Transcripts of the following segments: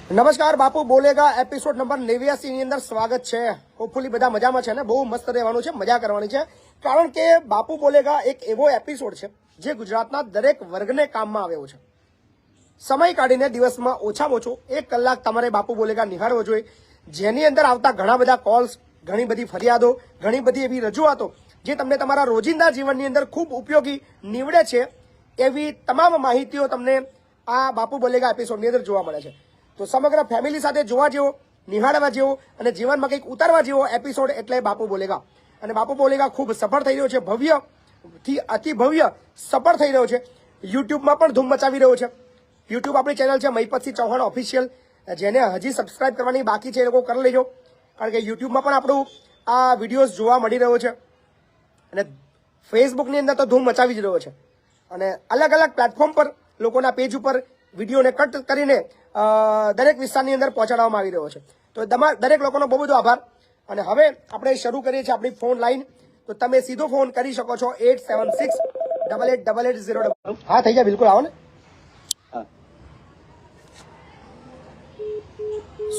નમસ્કાર, બાપુ બોલેગા episode number 89 ની અંદર સ્વાગત છે. હોપફુલી બધા મજામાં છે ને બહુ મસ્ત રહેવાનું છે, મજા કરવાની છે. કારણ કે બાપુ બોલેગા એક એવો એપિસોડ છે જે ગુજરાતના દરેક વર્ગને કામમાં આવ્યો છે. સમય કાઢીને દિવસમાં ઓછામાં ઓછો 1 કલાક તમારે બાપુ બોલેગા નિહાળવો જોઈએ, જેની અંદર આવતા ઘણા બધા કોલ્સ, ઘણી બધી ફરિયાદો, ઘણી બધી એવી રજૂઆતો જે તમને તમારા રોજિંદા જીવનની અંદર ખૂબ ઉપયોગી નીવડે છે. એવી તમામ માહિતીઓ તમને આ બાપુ બોલેગા એપિસોડની અંદર જોવા મળે છે. તો સમગ્ર ફેમિલી સાથે જોવા જેવો, નિહાળવા જેવો અને જીવનમાં કંઈક ઉતારવા જેવો એપિસોડ એટલે બાપુ બોલેગા. અને બાપુ બોલેગા ખૂબ સફળ થઈ રહ્યો છે, ભવ્યથી અતિ ભવ્ય સફળ થઈ રહ્યો છે. યુટ્યુબમાં પણ ધૂમ મચાવી રહ્યો છે. યુટ્યુબ આપણી ચેનલ છે મહિપતસિંહ ચૌહાણ ઓફિશિયલ, જેને હજી સબસ્ક્રાઇબ કરવાની બાકી છે એ લોકો કરી લેજો, કારણ કે યુટ્યુબમાં પણ આપણું આ વિડીયોઝ જોવા મળી રહ્યો છે. અને ફેસબુકની અંદર તો ધૂમ મચાવી જ રહ્યો છે. અને અલગ અલગ પ્લેટફોર્મ પર લોકોના પેજ ઉપર વિડીયોને કટ કરીને દરેક વિસ્તારની અંદર પહોંચાડવામાં આવી રહ્યો છે. તો દરેક લોકોનો બહુ બધો આભાર. અને હવે આપણે શરૂ કરીએ છીએ આપણી ફોન લાઈન. તો તમે સીધો ફોન કરી શકો છો 87688880. હા, થઈ જાય, બિલકુલ આવો ને.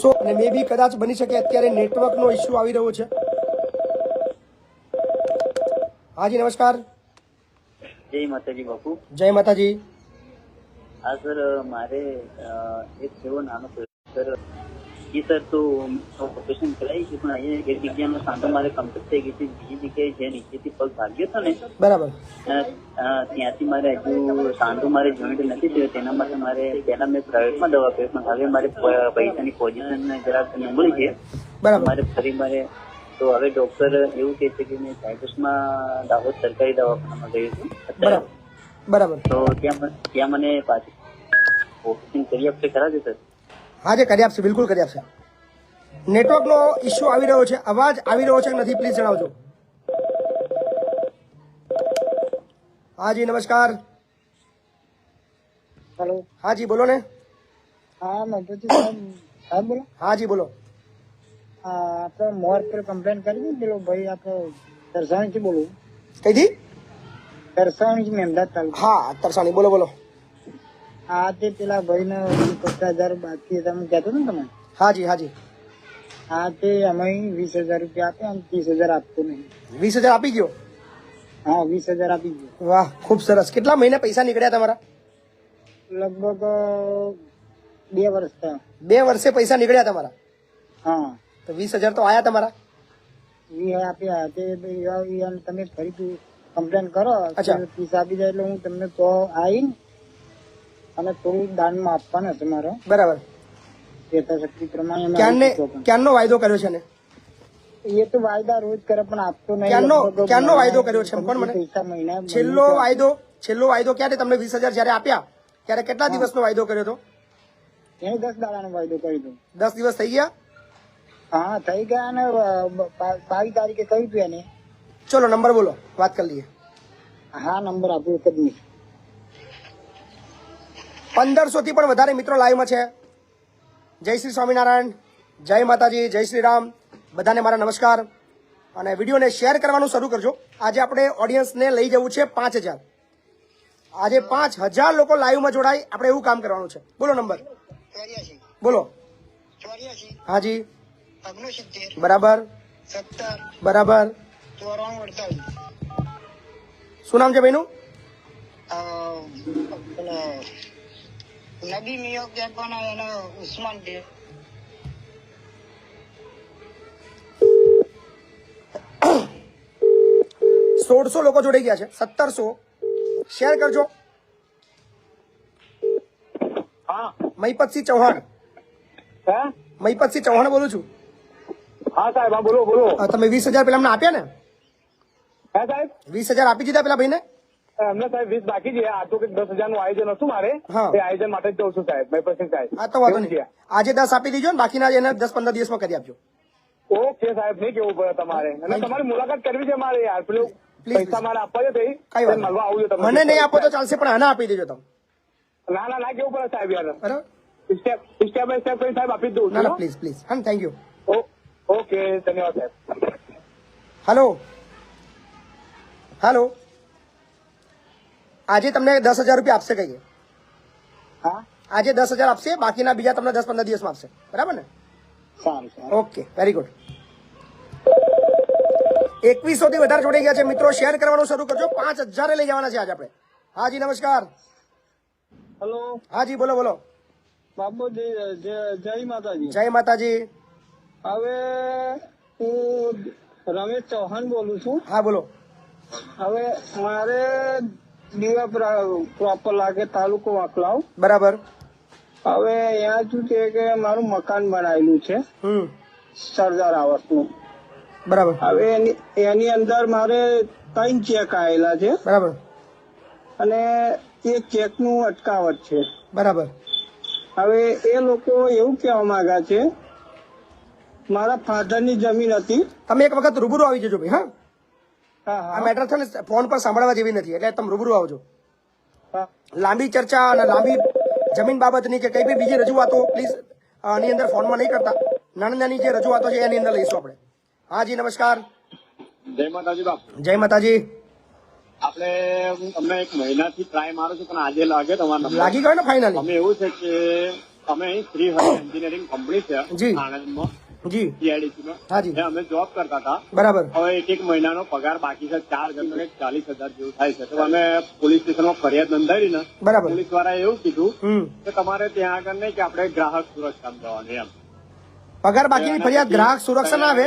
સો અને મે બી કદાચ બની શકે અત્યારે નેટવર્કનો ઇસ્યુ આવી રહ્યો છે. હાજી નમસ્કાર. જય માતાજી બાપુ. જય માતાજી. હા સર, મારે એક એવો નાનો સર જી સર, તો ઓપરેશન કરાવી છે, પણ અહીંયા એક જગ્યાનો સાંધો મારે કમ્પ્લીટ થઈ ગઈ છે. બીજી જગ્યાએ જે નીચેથી પગ ભાગ્યો હતો ને, બરાબર, ત્યાંથી મારે હજુ સાંધો મારે જોઈન્ટ નથી થયો. તેના માટે મારે પહેલા મેં પ્રાઇવેટમાં દવા કરી, પણ હવે મારે પૈસાની પોઝિશન જરાક નબળી છે. બરાબર. મારે ફરી મારે તો હવે ડોક્ટર એવું કહે છે કે મેં સાયન્ટિસ્ટમાં દાહોદ સરકારી દવાખાનામાં ગયો છું અત્યારે. બરાબર. તો ત્યાં મને પાછું ઓપરેશન કરી આપશે ખરા છે સર? હા, જે કરી આપશે, બિલકુલ કરી આપશે. નેટવર્કનો ઇસ્યુ આવી રહ્યો છે, અવાજ આવી રહ્યો છે કે નથી પ્લીઝ જણાવજો. હાજી નમસ્કાર. હેલો. હાજી બોલો ને. હા મધુજી સાહેબ. હા બોલો. હાજી બોલો. આપણે મોર પર કમ્પ્લેન કરી હતી પેલો ભાઈ, આપણે તરસાણીથી બોલું. કઈથી? તરસાણી મહેમદાદ તાલુકા. હા, તરસાણી, બોલો બોલો. હા, તે પેલા ભાઈને 50,000 બાકી તમે કહેતો ને તમે. હાજી હાજી. હા, તે અમે 20,000 રૂપિયા આપ્યા અને 30,000 આપતો નહીં. 20,000 આપી ગયો? હા, 20,000 આપી ગયો. વાહ, ખૂબ સરસ. કેટલા મહિને પૈસા નીકળ્યા તમારા? લગભગ 2 વર્ષ થયા. 2 વર્ષે પૈસા નીકળ્યા તમારા? હા. તો 20,000 તો આયા તમારા? 20 આપ્યા. તે તમે ફરીથી કમ્પ્લેન કરો, 30 આપી જાય એટલે હું તમને તો આવીને અને થોડું દાનમાં આપવાના છે મારે. બરાબર. યથાશક્તિ પ્રમાણે ક્યારનો વાયદો કર્યો છે ને? એ તો વાયદા રોજ કરે પણ આપતો નહીં. ક્યારનો વાયદો કર્યો છે પણ મને પૈસા મહિના છેલ્લો વાયદો ક્યારે તમને 20,000 જયારે આપ્યા ત્યારે કેટલા દિવસનો વાયદો કર્યો હતો? એને 10 દાડાનો વાયદો કરી દો. 10 દિવસ થઈ ગયા? હા, થઈ ગયા. અને 22 તારીખે કહ્યું હતું એને. ચલો નંબર બોલો, વાત કરી લઈએ. હા, નંબર આપ્યો એક જ મિનિટ. 1500 થી પણ વધારે મિત્રો લાઈવમાં છે. જય શ્રી સ્વામિનારાયણ, જય માતાજી, જય શ્રી રામ. બધાને મારા નમસ્કાર. અને વિડીયોને શેર કરવાનું શરૂ કરજો. આજે આપણે ઓડિયન્સને લઈ જવું છે 5,000. આજે 5,000 લોકો લાઈવમાં જોડાય, આપણે એવું કામ કરવાનું છે. બોલો નંબર. 84 બોલો. 84 હાજી. 69 બરાબર. 70 બરાબર. 94 48. શું નામ છે ભાઈનું? નબી મિયો કહેવાના, એનો ઉસ્માન ડે. સોળસો લોકો જોડાઈ ગયા છે. 1700 શેર કરજો. હા, મહિપતસિંહ ચૌહાણ. હે? મહિપતસિંહ ચૌહાણ બોલું છું. હા સાહેબ, હા બોલો બોલો. તમે 20,000 પેલા અમને આપ્યા ને? હે સાહેબ? 20,000 આપી દીધા પેલા ભાઈને? અમને સાહેબ 20 બાકી છે. આ તો કંઈક 10,000 નું આયોજન હતું મારે. હા. એ આયોજન માટે જ જઉં છું સાહેબ. મહિપતસિંહ સાહેબ. હા, તો વાંધો એવું નહીં. છે. આજે 10 આપી દીજો ને બાકીના એને 10-15 દિવસમાં કરી આપજો. ઓકે સાહેબ, નહીં કેવું પડે તમારે. અને તમારી મુલાકાત કરવી છે મારે યાર. પેલું Please, પૈસા મારે આપવા છે તે કઈ વાત મળવા આવું છે નહીં. તમે. મને નહીં આપો તો ચાલશે, પણ આના આપી દેજો તમે. ના ના ના કેવું પડે સાહેબ યાર. બરાબર? સ્ટેપ બાય સ્ટેપ કરીને સાહેબ આપી જ દઉં ના છું. ના, પ્લીઝ પ્લીઝ. હા, થેન્ક યુ. ઓકે, ધન્યવાદ સાહેબ. Hello hello. આજે તમને 10,000 રૂપિયા આપશે કહીએ. હા, આજે 10,000 આપશે, બાકીના બીજા તમને 10-15 દિવસમાં આપશે, બરાબર ને? સારું સારું. Okay, very good. 2100 થી વધારે જોડાઈ ગયા છે મિત્રો. શેર કરવાનું શરૂ કરજો. 5,000 લઈ જવાના છે આજે આપણે. હાજી નમસ્કાર. હેલો હાજી બોલો બોલો. બાબુ જય માતાજી. જય માતાજી. હવે હું રમેશ ચૌહાણ બોલું છું. હા બોલો. હવે મારે દીવા પ્રોપર લાગે, તાલુકો વાંકલાવ. બરાબર. હવે અહીંયા શું છે કે મારું મકાન બનાવેલું છે સરદાર આવાસનું. બરાબર. હવે એની અંદર મારે 3 ચેક આવેલા છે બરાબર. અને એ ચેક નું અટકાવટ છે. બરાબર. હવે એ લોકો એવું કહેવા માંગ્યા છે, મારા ફાધર ની જમીન હતી. તમે એક વખત રૂબરૂ આવી જજો ભાઈ. હા, હા આ હા મેટર છે ને ફોન પર સાંભળવા જેવી નથી, એટલે તમે રૂબરૂ આવજો. હા. લાંબી ચર્ચા અને લાંબી જમીન બાબતની કે કઈ બી બીજી રજૂઆતો પ્લીઝ આની અંદર ફોનમાં નહીં કરતા. નાની નાની જે રજૂઆતો છે એની અંદર લઈશું આપણે. હાજી નમસ્કાર. જય માતાજી બાપ. જય માતાજી. આપણે અમને 1 મહિનાથી ટ્રાય મારું છું, પણ આજે લાગે તમારો નંબર. લાગી ગયો ને ફાઇનલી? અમે એવું છે કે અમે અહીં શ્રી હરિ એન્જિનિયરિંગ કંપની છે જી. આણંદમાં, જી. CIDC માં. હાજી. ત્યાં અમે જોબ કરતા હતા. બરાબર. હવે 1 મહિનાનો પગાર બાકી છે. 4 જણને 40,000 જેવું થાય છે. તો અમે પોલીસ સ્ટેશનમાં ફરિયાદ નોંધાવી ને બરાબર. પોલીસ વાળાએ એવું કીધું કે તમારે ત્યાં આગળ નહીં કે આપણે ગ્રાહક સુરક્ષા જવાનું એમ. પગાર બાકીની ફરિયાદ ગ્રાહક સુરક્ષા ના આવે,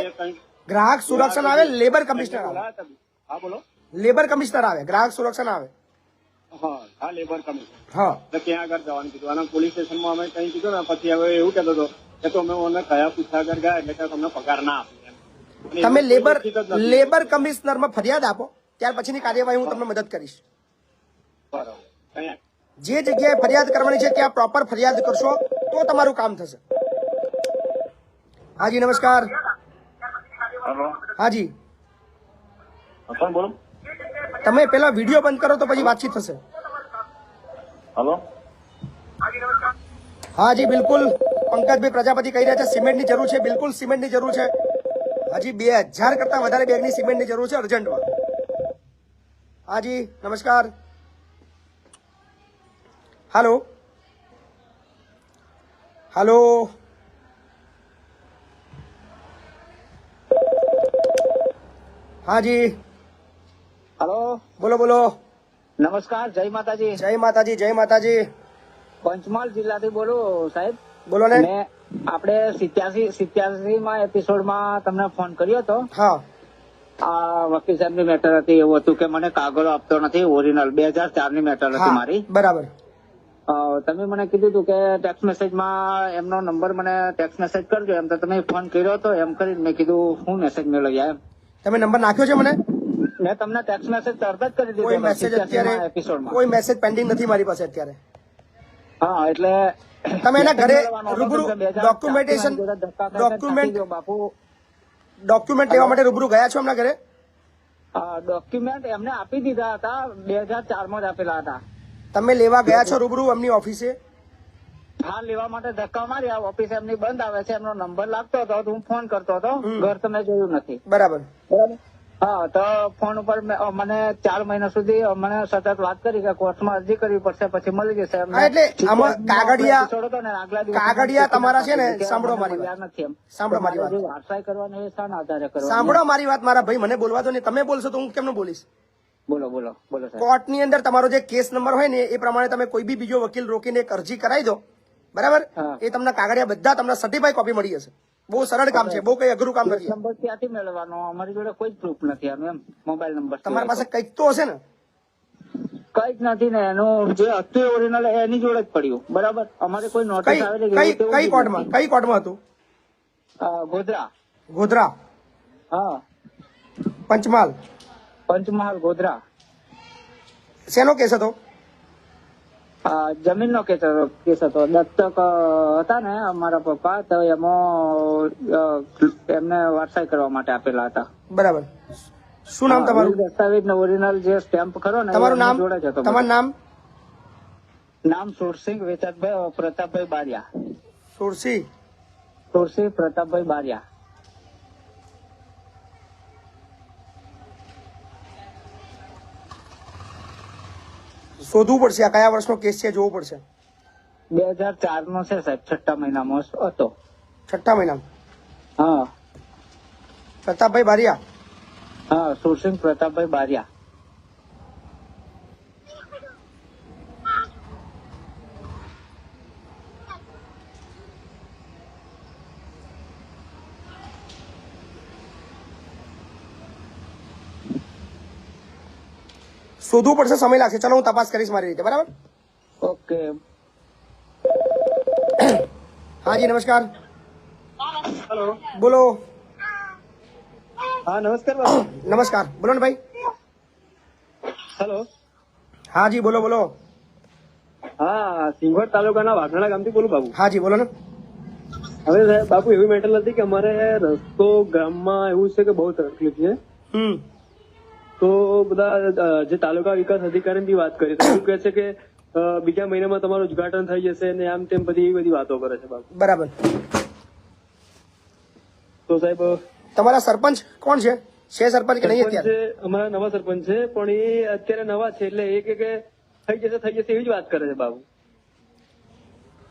ગ્રાહક સુરક્ષા ના આવે, લેબર કમિશનર આવે. હા બોલો. લેબર કમિશનર આવે, ગ્રાહક સુરક્ષા ના આવે. હા લેબર કમિશન. હા. તો ત્યાં આગળ જવાનું કીધું અને પોલીસ સ્ટેશનમાં અમે કઈ કીધું ને પછી હવે એવું કહેતો હતો કે તો અમે મને કયા પૂછા આગળ ગયા એટલે કે તમને પગાર ના આપે એમ. અને તમે એવું લેબર કોઈ નિશ્ચિત જ નથી. લેબર કમિશનરમાં ફરિયાદ આપો, ત્યાર પછીની કાર્યવાહી હું તમને મદદ કરીશ. બરાબર. અહીંયા જે જગ્યાએ ફરિયાદ કરવાની છે ત્યાં પ્રોપર ફરિયાદ કરશો તો તમારું કામ થશે. હાજી નમસ્કાર. હેલો. હાજી. કોણ બોલો? તમે પેલા વિડીયો બંધ કરો તો પછી વાતચીત થશે. હેલો. હાજી બિલકુલ. પંકજભાઈ પ્રજાપતિ કહી રહ્યા છે સિમેન્ટની જરૂર છે. બિલકુલ સિમેન્ટની જરૂર છે. હજી 2,000 કરતા વધારે બેગની સિમેન્ટની જરૂર છે અર્જન્ટમાં. હાજી નમસ્કાર. હાલો હાલો. હાજી હલો બોલો બોલો. નમસ્કાર. જય માતાજી. જય માતાજી. જય માતાજી. પંચમહાલ જિલ્લાથી બોલું સાહેબ. બોલો ને. મેં આપણે 87 એપિસોડમાં તમને ફોન કર્યો હતો. હા. આ વકીલ સાહેબની મેટર હતી. એવું હતું કે મને કાગળો આપતો નથી, ઓરિજિનલ 2004 ની મેટર હતી હા મારી. બરાબર. તમે મને કીધું હતું કે ટેક્સ્ટ મેસેજમાં એમનો નંબર મને ટેક્સ્ટ મેસેજ કરજો. એમ તો તમે ફોન કર્યો હતો, એમ કરીને મેં કીધું હું મેસેજ મેળવ્યા એમ. તમે નંબર નાખ્યો છે મને? મેં તમને ટેક્સ્ટ મેસેજ તરત જ કરી કોઈ દીધો મેસેજ અત્યારે એપિસોડમાં. કોઈ મેસેજ પેન્ડિંગ નથી મારી પાસે અત્યારે. હા એટલે તમે એના ઘરે મેળવવાનો હતો. રૂબરૂ 2004 ડોક્યુમેન્ટેશન જોડે ધક્કા ખાઈને ડોક્યુમેન્ટ થાકી ગયો બાપુ. ડોક્યુમેન્ટ લેવા માટે રૂબરૂ ગયા છો એમના ઘરે? ડોક્યુમેન્ટ એમને આપી દીધા હતા, 2004 માં જ આપેલા હતા. તમે લેવા ગયા છો રૂબરૂ એમની ઓફિસે? હા, લેવા માટે ધક્કા માર્યા. ઓફિસ એમની બંધ આવે છે. એમનો નંબર લાગતો હતો તો હું ફોન કરતો હતો. ઘર તો મેં જોયું નથી. બરાબર. બરાબર. હા, તો ફોન ઉપર મને 4 મહિના સુધી મને સતત વાત કરી કે કોર્ટમાં અરજી કરવી પડશે, પછી મળી જશે. એમને હા, એટલે આમાં કાગળિયા episode હતો ને, આગલા દિવસે કાગળિયા તમારા છે ને, કે સાંભળો મને મારી વાત. મળ્યા નથી એમ. સાંભળો મારી વાત. જે વારસાઈ કરવાની એ શાના આધારે કરવાની? સાંભળો મારી વાત મારા ભાઈ, મને બોલવા દો ને. તમે બોલશો તો હું કેમનું બોલીશ? બોલો બોલો બોલો સાહેબ. કોર્ટની અંદર તમારો જે કેસ નંબર હોય ને એ પ્રમાણે તમે કોઈ બી બીજો વકીલ રોકીને એક અરજી કરાવી દો, બરાબર? હા. એ તમને કાગળિયા બધા તમને સર્ટિફાઈ કોપી મળી જશે. બહુ સરળ કામ છે, બહુ કઈ અઘરું કામ નથી. નંબર ક્યાંથી મેળવવાનો? અમારી જોડે કોઈ જ પ્રૂફ નથી આનું એમ. મોબાઈલ નંબર તમારી પાસે કંઈક તો હશે ને? કઈ જ નથી ને. એનું જે હતું ઓરિજિનલ એની જોડે જ પડ્યું. બરાબર. અમારે કોઈ નોટિસ કઈ આવેલી કઈ કઈ કોર્ટમાં હતું? ગોધરા. ગોધરા, હા, પંચમહાલ. પંચમહાલ ગોધરા. શેનો કેસ હતો? જમીનનો કેસ હતો. દત્તક હતા ને અમારા પપ્પા, તો એમાં એમને વારસાઈ કરવા માટે આપેલા હતા. બરાબર. શું નામ તમારું? દસ્તાવેજ ને ઓરિજિનલ જે સ્ટેમ્પ ખરો ને તમારું નામ? જોડે જ હતો. તમારું નામ? નામ સુરસિંહ વેચાતભાઈ પ્રતાપભાઈ બારિયા. સુરસિંહ. સુરસિંહ પ્રતાપભાઈ બારિયા. શોધવું પડશે આ કયા વર્ષનો કેસ છે, જોવું પડશે. 2004 નો છે સાહેબ, 6ઠ્ઠા મહિનામાં હતો. 6ઠ્ઠા મહિનામાં. હા પ્રતાપભાઈ બારિયા. હા, સુરસિંહ પ્રતાપભાઈ બારિયા. શોધવું પડશે, સમય લાગશે. ચલો હું તપાસ કરીશ મારી રીતે. બરાબર. ઓકે. હાજી નમસ્કાર. હેલો. બોલો. હા નમસ્કાર બાપુ. નમસ્કાર, બોલો ને ભાઈ. હેલો. હાજી બોલો બોલો. હા, સિંગવડ તાલુકાના વાઘાણા ગામથી બોલું બાપુ. હાજી બોલો ને. હવે સાહેબ બાપુ એવી મેટર હતી કે અમારે રસ્તો ગામમાં એવું છે કે બહુ તકલીફ છે. તો બધા જે તાલુકા વિકાસ અધિકારીની વાત કરી તો એવું કહે છે કે બીજા મહિનામાં તમારું ઉદઘાટન થઈ જશે ને આમ તેમ બધી એવી બધી વાતો કરે છે બાપુ. બરાબર. તો સાહેબ તમારા સરપંચ કોણ છે? છે સરપંચ કે નહીં સરપંચ અત્યારે? છે, અમારા નવા સરપંચ છે પણ એ અત્યારે નવા છે એટલે એ કે થઈ જશે એવી જ વાત કરે છે બાપુ.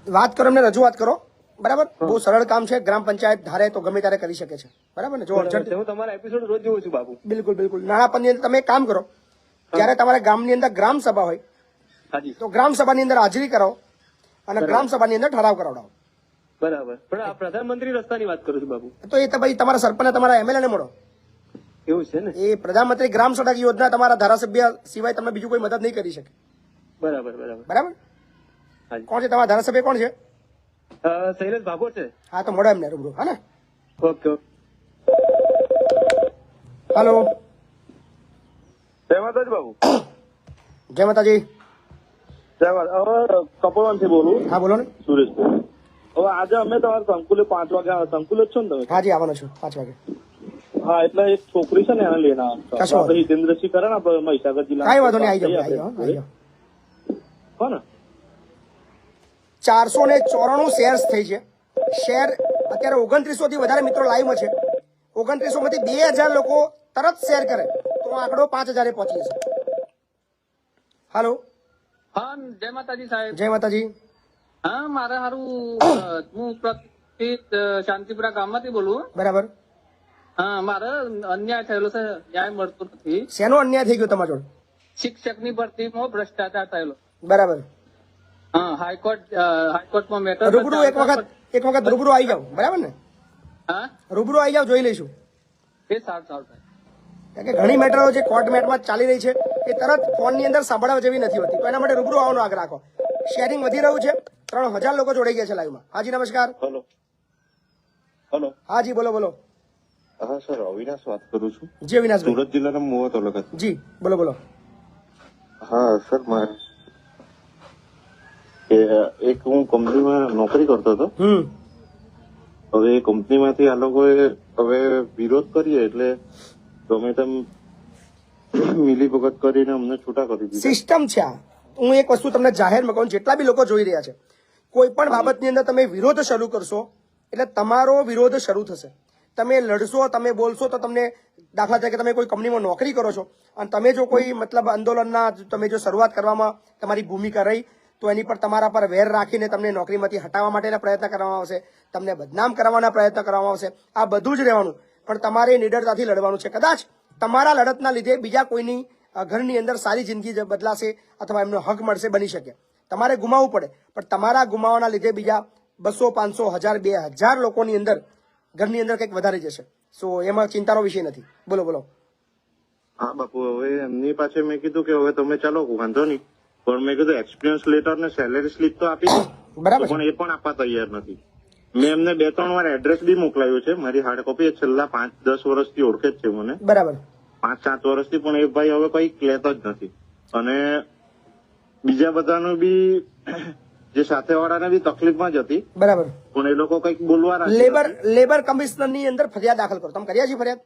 વાત કરો, એમને રજૂઆત કરો. બરાબર. બહુ સરળ કામ છે. ગ્રામ પંચાયત ધારે તો ગમે ત્યારે કરી શકે છે. બરાબર ને? જો અર્જન્ટ. હું તમારા એપિસોડ રોજ જોઉં છું બાપુ. બિલકુલ બિલકુલ. નાણાપણની અંદર તમે એક કામ કરો, જ્યારે તમારા ગામની અંદર ગ્રામ સભા હોય હાજી તો ગ્રામ સભાની અંદર હાજરી કરાવો અને ગ્રામ સભાની અંદર ઠરાવ કરાવડાવો. બરાબર. પણ આ પ્રધાનમંત્રી રસ્તાની વાત કરું છું બાપુ. તો એ તો ભાઈ તમારા સરપંચ તમારા એમએલએ ને મળો. એવું છે ને? એ પ્રધાનમંત્રી ગ્રામ સડક યોજના તમારા ધારાસભ્ય સિવાય તમને બીજું કોઈ મદદ નહીં કરી શકે. બરાબર બરાબર. બરાબર. હાજી. કોણ છે તમારા ધારાસભ્ય? કોણ છે? શૈલેષ ભાગોર છે. હા તો મળો એમને રૂબરૂ. હા ને? Okay okay. હાલો. જય માતાજી બાબુ. જય માતાજી. જય માતા. હવે કપોળાથી બોલું. હા બોલો ને. સુરેશભાઈ. હવે આજે અમે તમારા સંકુલે 5 વાગે સંકુલે જ છો ને તમે? હાજી આવવાનો છું 5 વાગે. હા એટલે એક છોકરી છે ને એને લઈને કશો આવવાનું. આપણે હિતેન્દ્રસિંહ કરે ને આપણે મહીસાગર જિલ્લા. કઈ વાંધો નહીં, આવી જાઓ આવી જાઓ. હો ને? 494 શેર્સ થઈ છે. શેર અત્યારે 2900 થી વધારે મિત્રો લાઈવમાં છે. 2900 માંથી 2000 લોકો તરત શેર કરે તો આંકડો 5000 એ પહોંચી જશે. હાલો. હા, જય માતાજી સાહેબ. જય માતાજી. હા, મારે હારું હું પ્રતિત શાંતિપુરા ગામમાંથી બોલું. બરાબર. હા, મારે અન્યાય થયેલો છે, ન્યાય મળતો નથી. શેનો અન્યાય થઈ ગયો તમારા જોડે? શિક્ષકની ભરતીમાં ભ્રષ્ટાચાર થયેલો. બરાબર. હા, હાઈકોર્ટમાં મેટર. રૂબરૂ એક વખત રૂબરૂ આવી જાઓ. બરાબર ને? હા, રૂબરૂ આવી જાઓ, જોઈ લઈશું. એ સારું સારું સાહેબ. કારણ કે ઘણી મેટરો જે કોર્ટ મેટમાં ચાલી રહી છે એ તરત ફોનની અંદર સાંભળવા જેવી નથી હોતી. તો એના માટે રૂબરૂ આવવાનો આગ્રહ રાખો. શેરિંગ વધી રહ્યું છે. 3000 લોકો જોડાઈ ગયા છે લાઈવમાં. હાજી નમસ્કાર. Hello hello. હાજી બોલો બોલો. હા સર, અવિનાશ વાત કરું છું. જી અવિનાશભાઈ. સુરત જિલ્લાના મહુવા તાલુકા. જી બોલો બોલો. હા સર, મારે એક હું કંપનીમાં નોકરી કરતો હતો. હવે એ કંપનીમાંથી આ લોકોએ હવે વિરોધ કરીએ એટલે ગમે તેમ મિલીભગત કરીને અમને છૂટા કરી દીધા. સિસ્ટમ છે આ. હું એક વસ્તુ તમને જાહેરમાં કહું, જેટલા બી લોકો જોઈ રહ્યા છે, કોઈ પણ બાબતની અંદર તમે વિરોધ શરૂ કરશો એટલે તમારો વિરોધ શરૂ થશે. તમે લડશો, તમે બોલશો તો તમને, દાખલા તરીકે તમે કોઈ કંપનીમાં નોકરી કરો છો અને તમે જો કોઈ મતલબ આંદોલનના તમે જો શરૂઆત કરવામાં તમારી ભૂમિકા રહી તો એની પર તમારા પર વેર રાખીને તમને નોકરીમાંથી હટાવવા માટેના પ્રયત્ન કરવામાં આવશે, તમને બદનામ કરવાના પ્રયત્ન કરવામાં આવશે. આ બધું જ રહેવાનું, પણ તમારે નિડરતાથી લડવાનું છે. કદાચ તમારા લડતના લીધે બીજા કોઈની ઘરની અંદર સારી જિંદગી બદલાશે અથવા એમનો હક મળશે, બની શકે. તમારે ગુમાવવું પડે, પણ તમારા ગુમાવવાના લીધે બીજા 200, 500, 1000, 2000 લોકોની અંદર ઘરની અંદર કંઈક વધારે જશે. સો એમાં ચિંતાનો વિષય નથી. બોલો બોલો. હા બાપુ, હવે એમની પાસે મેં કીધું કે હવે તમે ચાલો વાંધો નહીં, પણ મેં કીધું એક્સપિરિયન્સ લેટર ને સેલેરી સ્લીપ તો આપી દો. બરાબર. પણ એ પણ આપવા તૈયાર નથી. મેં એમને 2-3 વાર એડ્રેસ બી મોકલાયું છે. મારી હાર્ડ કોપી છેલ્લા 5-10 વર્ષથી ઓળખે જ છે મને. બરાબર. 5-7 વર્ષથી, પણ એ ભાઈ હવે કઈ લેતો જ નથી. અને બીજા બધાનું બી જે સાથે વાળાને બી તકલીફમાં જ હતી. બરાબર. પણ એ લોકો કઈક બોલવા રાજી લેબર કમિશનરની અંદર ફરિયાદ દાખલ કરો. તમે કર્યા છે ફરિયાદ?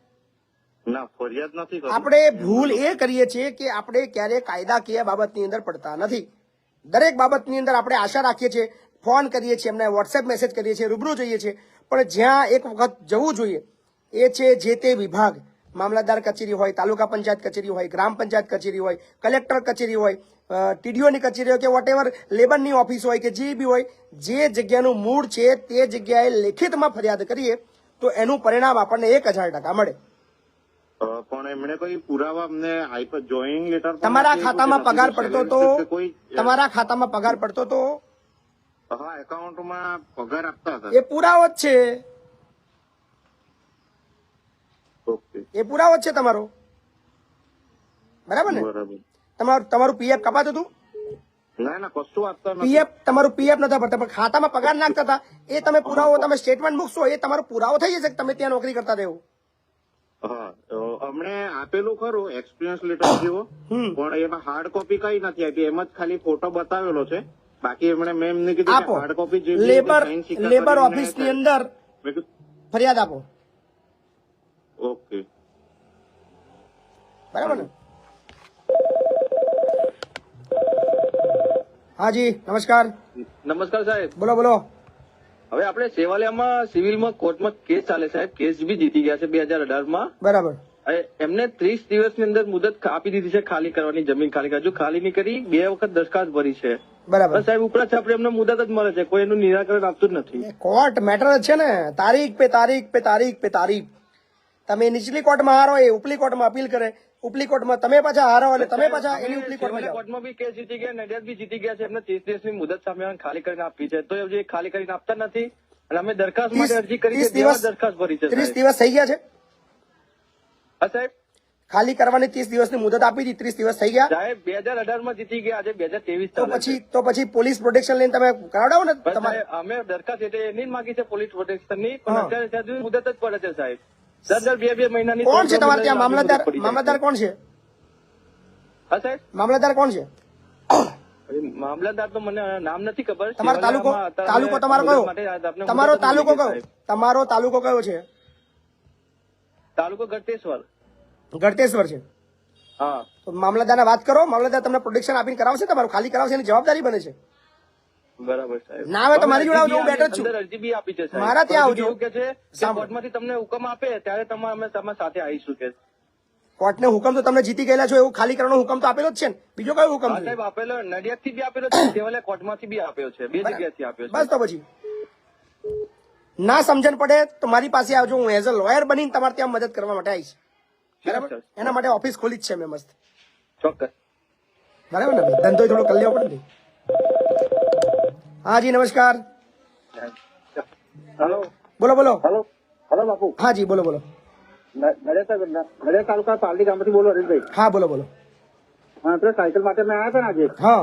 ના, ફરિયાદ નથી કરી. આપણે ભૂલ એ કરીએ છીએ કે આપણે ક્યારે કાયદાકીય બાબતની અંદર પડતા નથી. દરેક બાબતની અંદર આપણે આશા રાખીએ છીએ, ફોન કરીએ છીએ, એમને વોટ્સએપ મેસેજ કરીએ છીએ, રૂબરૂ જઈએ છીએ, પણ જ્યાં એક વખત જવું જોઈએ એ છે જે તે વિભાગ. મામલતદાર કચેરી હોય, તાલુકા પંચાયત કચેરી હોય, ગ્રામ પંચાયત કચેરી હોય, કલેક્ટર કચેરી હોય, ટીડીઓની કચેરી હોય કે વોટેવર લેબરની ઓફિસ હોય કે જે બી હોય, જે જગ્યાનું મૂળ છે તે જગ્યાએ લેખિતમાં ફરિયાદ કરીએ તો એનું પરિણામ આપણને 1000% મળે. પણ એમણે કોઈ પુરાવા અમને આપ્યો? જોઈનિંગ લેટર તમારા ખાતામાં પગાર પડતો તો તમારા ખાતામાં પગાર પડતો તો હા, એકાઉન્ટમાં પગાર આપતા હતા. એ પુરાવો જ છે. ઓકે, એ પુરાવો જ છે તમારો. બરાબર ને? બરાબર. તમારું પીએફ કપાતું હતું? ના ના, કશું આપતા નથી. પીએફ તમારું પીએફ નતા ભરતા પણ ખાતામાં પગાર નાખતા હતા. એ તમે પુરાવો, તમે સ્ટેટમેન્ટ મૂકશો એ તમારો પુરાવો થઈ જશે કે તમે ત્યાં નોકરી કરતા રહેવું. હા, અમને આપેલું ખરું એક્સપિરિયન્સ લેટર જેવો, પણ એમાં હાર્ડ કોપી કઈ નથી આપી. એમ જ ખાલી ફોટો બતાવેલો છે. બાકી એમણે મેં એમને કીધું કે આપો. હાર્ડ કોપી જે લેબર ઓફિસ ની અંદર ફરિયાદ આપો. ઓકે, બરાબર ને? હાજી નમસ્કાર. નમસ્કાર સાહેબ. બોલો બોલો. હવે આપણે સેવાલિયામાં સિવિલમાં કોર્ટમાં કેસ ચાલે સાહેબ. કેસ બી જીતી ગયા છે 2018માં. બરાબર. હવે એમને 30 દિવસની અંદર મુદત આપી દીધી છે ખાલી કરવાની, જમીન ખાલી કરવા. જો ખાલી નહીં કરી 2 વખત દરખાસ્ત ભરી છે. બરાબર. સાહેબ ઉપરા છાપરે એમને મુદત જ મળે છે, કોઈ એનું નિરાકરણ આપતું જ નથી. કોર્ટ મેટર જ છે ને. તારીખ પે તારીખ પે તારીખ પે તારીખ. તમે નીચલી કોર્ટમાં હારો એ ઉપલી કોર્ટમાં અપીલ કરે, ઉપલી કોર્ટમાં તમે પાછા હારો એટલે તમે પાછા એની ઉપલી કોર્ટમાં જાઓ. કોર્ટમાં બી કેસ જીતી ગયા, નડિયાદ બી જીતી ગયા છે. એમને 30 દિવસની મુદત સામે ખાલી કરીને આપી છે, તો એ ખાલી કરીને આપતા નથી. અને અમે દરખાસ્ત માટે અરજી કરી છે, 2 દરખાસ્ત ભરી છે. 30 દિવસ થઈ ગયા છે. હા સાહેબ, ખાલી કરવાની 30 દિવસની મુદત આપી હતી, 30 દિવસ થઈ ગયા. સાહેબ 2018માં જીતી ગયા, આજે 2023 તો પછી પોલીસ પ્રોટેક્શન લઈને તમે કરાવડાવો ને. તમારે અમે દરખાસ્ત એટલે એની જ માંગી છે પોલીસ પ્રોટેક્શન ની, પણ અત્યારે ત્યાં સુધી મુદત જ પડે છે સાહેબ. દર 2 મહિનાની. કોણ છે તમારે ત્યાં મામલતદાર કોણ છે? હા સાહેબ, મામલતદાર કોણ છે? મામલતદાર તો મને નામ નથી ખબર. તમારો તાલુકો તમારો કયો? તમારો તાલુકો કયો? તમારો તાલુકો કયો છે? તાલુકો ગળતેશ્વર. ગળતેશ્વર છે. હા, તો મામલતદારને વાત કરો. મામલતદાર તમને પ્રોટેક્શન આપીને કરાવશે, તમારું ખાલી કરાવશે, એની જવાબદારી બને છે. બરાબર સાહેબ. ના આવે તો મારી જોડે આવજો, હું બેઠો જ છું. અરજી બી આપી છે સાહેબ. મારા ત્યાં આવજો. એવું કે છે કે કોર્ટમાંથી તમને હુકમ આપે ત્યારે અમે તમારી સાથે આવીશું કે. કોર્ટને હુકમ તો તમને જીતી ગયેલા છો એવું ખાલી કરવાનો હુકમ તો આપેલો જ છે ને. બીજો કયો હુકમ હા છે? સાહેબ આપેલો, નડિયાદ થી બી આપેલો છે, સેવાલિયા કોર્ટમાંથી બી આપ્યો છે, 2 જગ્યાથી આપ્યો છે. બસ તો પછી ના સમજણ પડે તો મારી પાસે આવજો. હું એઝ અ લોયર બનીને તમારે ત્યાં મદદ કરવા માટે આવીશ. બરાબર? એના માટે ઓફિસ ખોલી જ છે મેં મસ્ત. ચોક્કસ. બરાબર ને? ધંધો થોડો કરી લેવો પડે ને. હા જી નમસ્કાર. હેલો. બોલો બોલો. હેલો બાપુ. હા જી બોલો બોલો. નડિયાદ તાલુકા પાલડી ગામથી બોલો હરીશભાઈ. હા બોલો બોલો. હા, તો સાયકલ માટે મેં આવ્યા હતા ને આજે. હા,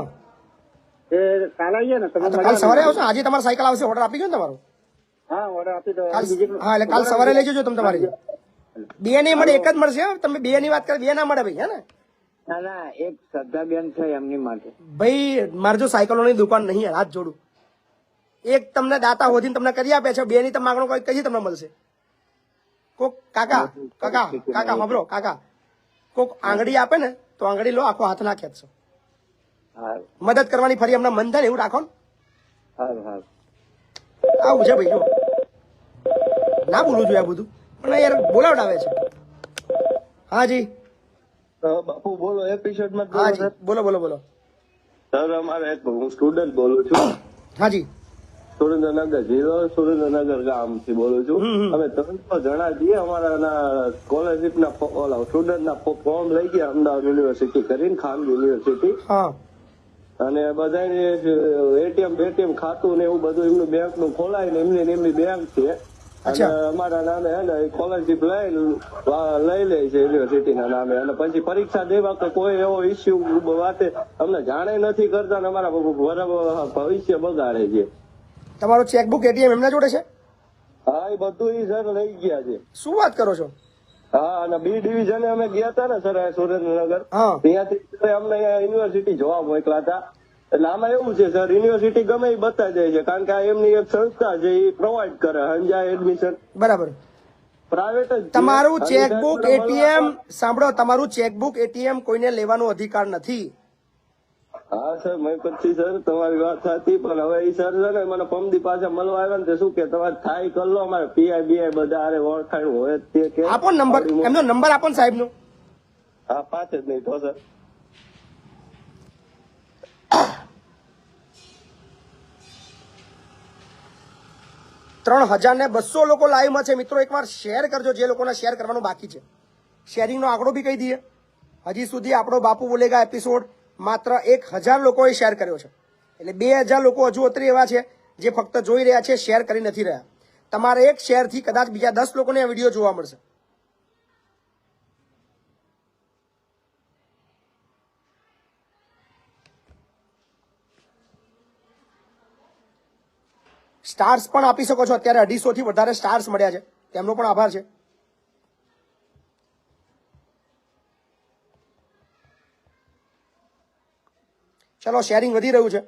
એ કાલ આવીએ ને તમે. કાલ સવારે આવશો? આજે તમારી સાયકલ આવશે. ઓર્ડર આપી ગયો ને તમારો? હા, ઓર્ડર આપી દો. હા, એટલે કાલ સવારે લઈ જજો તમે તમારી. 2 નહીં મળે, એક જ મળશે. તમે 2 ની વાત કરો, 2 ના મળે ભાઈ. હે ને? ના ના, એક શ્રદ્ધાબેન છે એમની માટે. ભાઈ મારે જો સાયકલોની દુકાન નહીં, હાથ જોડું. એક તમને દાતા હોધીને તમને કરી આપે છે, 2 ની તમે માગણો કોઈ કઈ તમને મળશે? કોક કાકા સાંભળો કાકા, કોક આંગળી આપે ને તો આંગળી લો, આખો હાથ ના ખેંચશો. મદદ કરવાની ફરી હમણાં મન થાય ને એવું રાખો ને. આવું છે ભાઈ. જો ના બોલવું જોઈએ આ બધું, પણ યાર બોલાવડાવે છે. હા જી બાપુ બોલો. એપિસોડમાં હા જી બોલો બોલો બોલો. સર અમારે હું સ્ટુડન્ટ બોલું છું. હા જી. સુરેન્દ્રનગર જિલ્લો, સુરેન્દ્રનગર ગામ થી બોલું છું. અમે 300 જણા છીએ. અમારા સ્કોલરશીપ ના સ્ટુડન્ટ ના ફોર્મ લઈ ગયા અમદાવાદ યુનિવર્સિટી કરીને, ખાન યુનિવર્સિટી. હા. અને બધા એટીએમ ખાતું ને એવું બધું એમનું બેંક નું ખોલાય ને એમની બેંક છે. અને અમારા નામે હે ને સ્કોલરશીપ લઈ લે છે યુનિવર્સિટી ના નામે. અને પછી પરીક્ષા દેવા તો કોઈ એવો ઇસ્યુ વાતે અમને જાણે નથી કરતા ને અમારા ભવિષ્ય બગાડે છે. તમારો ચેકબુક એટીએમ એમના જોડે છે? હા, એ બધું ઈ સર લઈ ગયા છે. શું વાત કરો છો? હા, અને બી ડિવિઝને અમે ગયા હતા ને સર સુરેન્દ્રનગર, ત્યાંથી અમને યુનિવર્સિટી જોવા મોકલા હતા. એટલે આમાં એવું છે સર, યુનિવર્સિટી ગમે એ બતાવી દે છે, કારણ કે આ એમની એક સંસ્થા છે, એ પ્રોવાઈડ કરે હંજા એડમિશન. બરાબર. પ્રાઇવેટ જ. તમારું ચેકબુક એટીએમ સાંભળો, તમારું ચેકબુક એટીએમ કોઈને લેવાનો અધિકાર નથી. હા સર મેં પછી સર તમારી વાત સાચી, પણ હવે એ સર છે ને મને પમદી પાછા મળવા આવ્યા ને તે શું કે તમારે થાય કરી લો, અમારે પીઆઈ બીઆઈ બધા હારે ઓળખાણ હોય જ તે કે આપો ને નંબર, એમનો નંબર આપો ને સાહેબ નો. હા 5 જ નહીં તો સર. ત્રણ 3,200 લોકો લાઈવમાં છે મિત્રો. એકવાર શેર કરજો જે લોકોને શેર કરવાનું બાકી છે. શેરિંગનો આંકડો બી કહી દઈએ. હજી સુધી આપણો બાપુ બોલેગા એપિસોડ માત્ર 1,000 લોકોએ શેર કર્યો છે. એટલે 2,000 લોકો હજુ અત્રે એવા છે જે ફક્ત જોઈ રહ્યા છે, શેર કરી નથી રહ્યા. તમારે એક શેરથી કદાચ બીજા 10 લોકોને આ વિડીયો જોવા મળશે. સ્ટાર્સ પણ આપી શકો છો. અત્યારે 250 થી વધારે સ્ટાર્સ મળ્યા છે, તેમનો પણ આભાર છે. ચલો શેરિંગ વધી રહ્યું છે.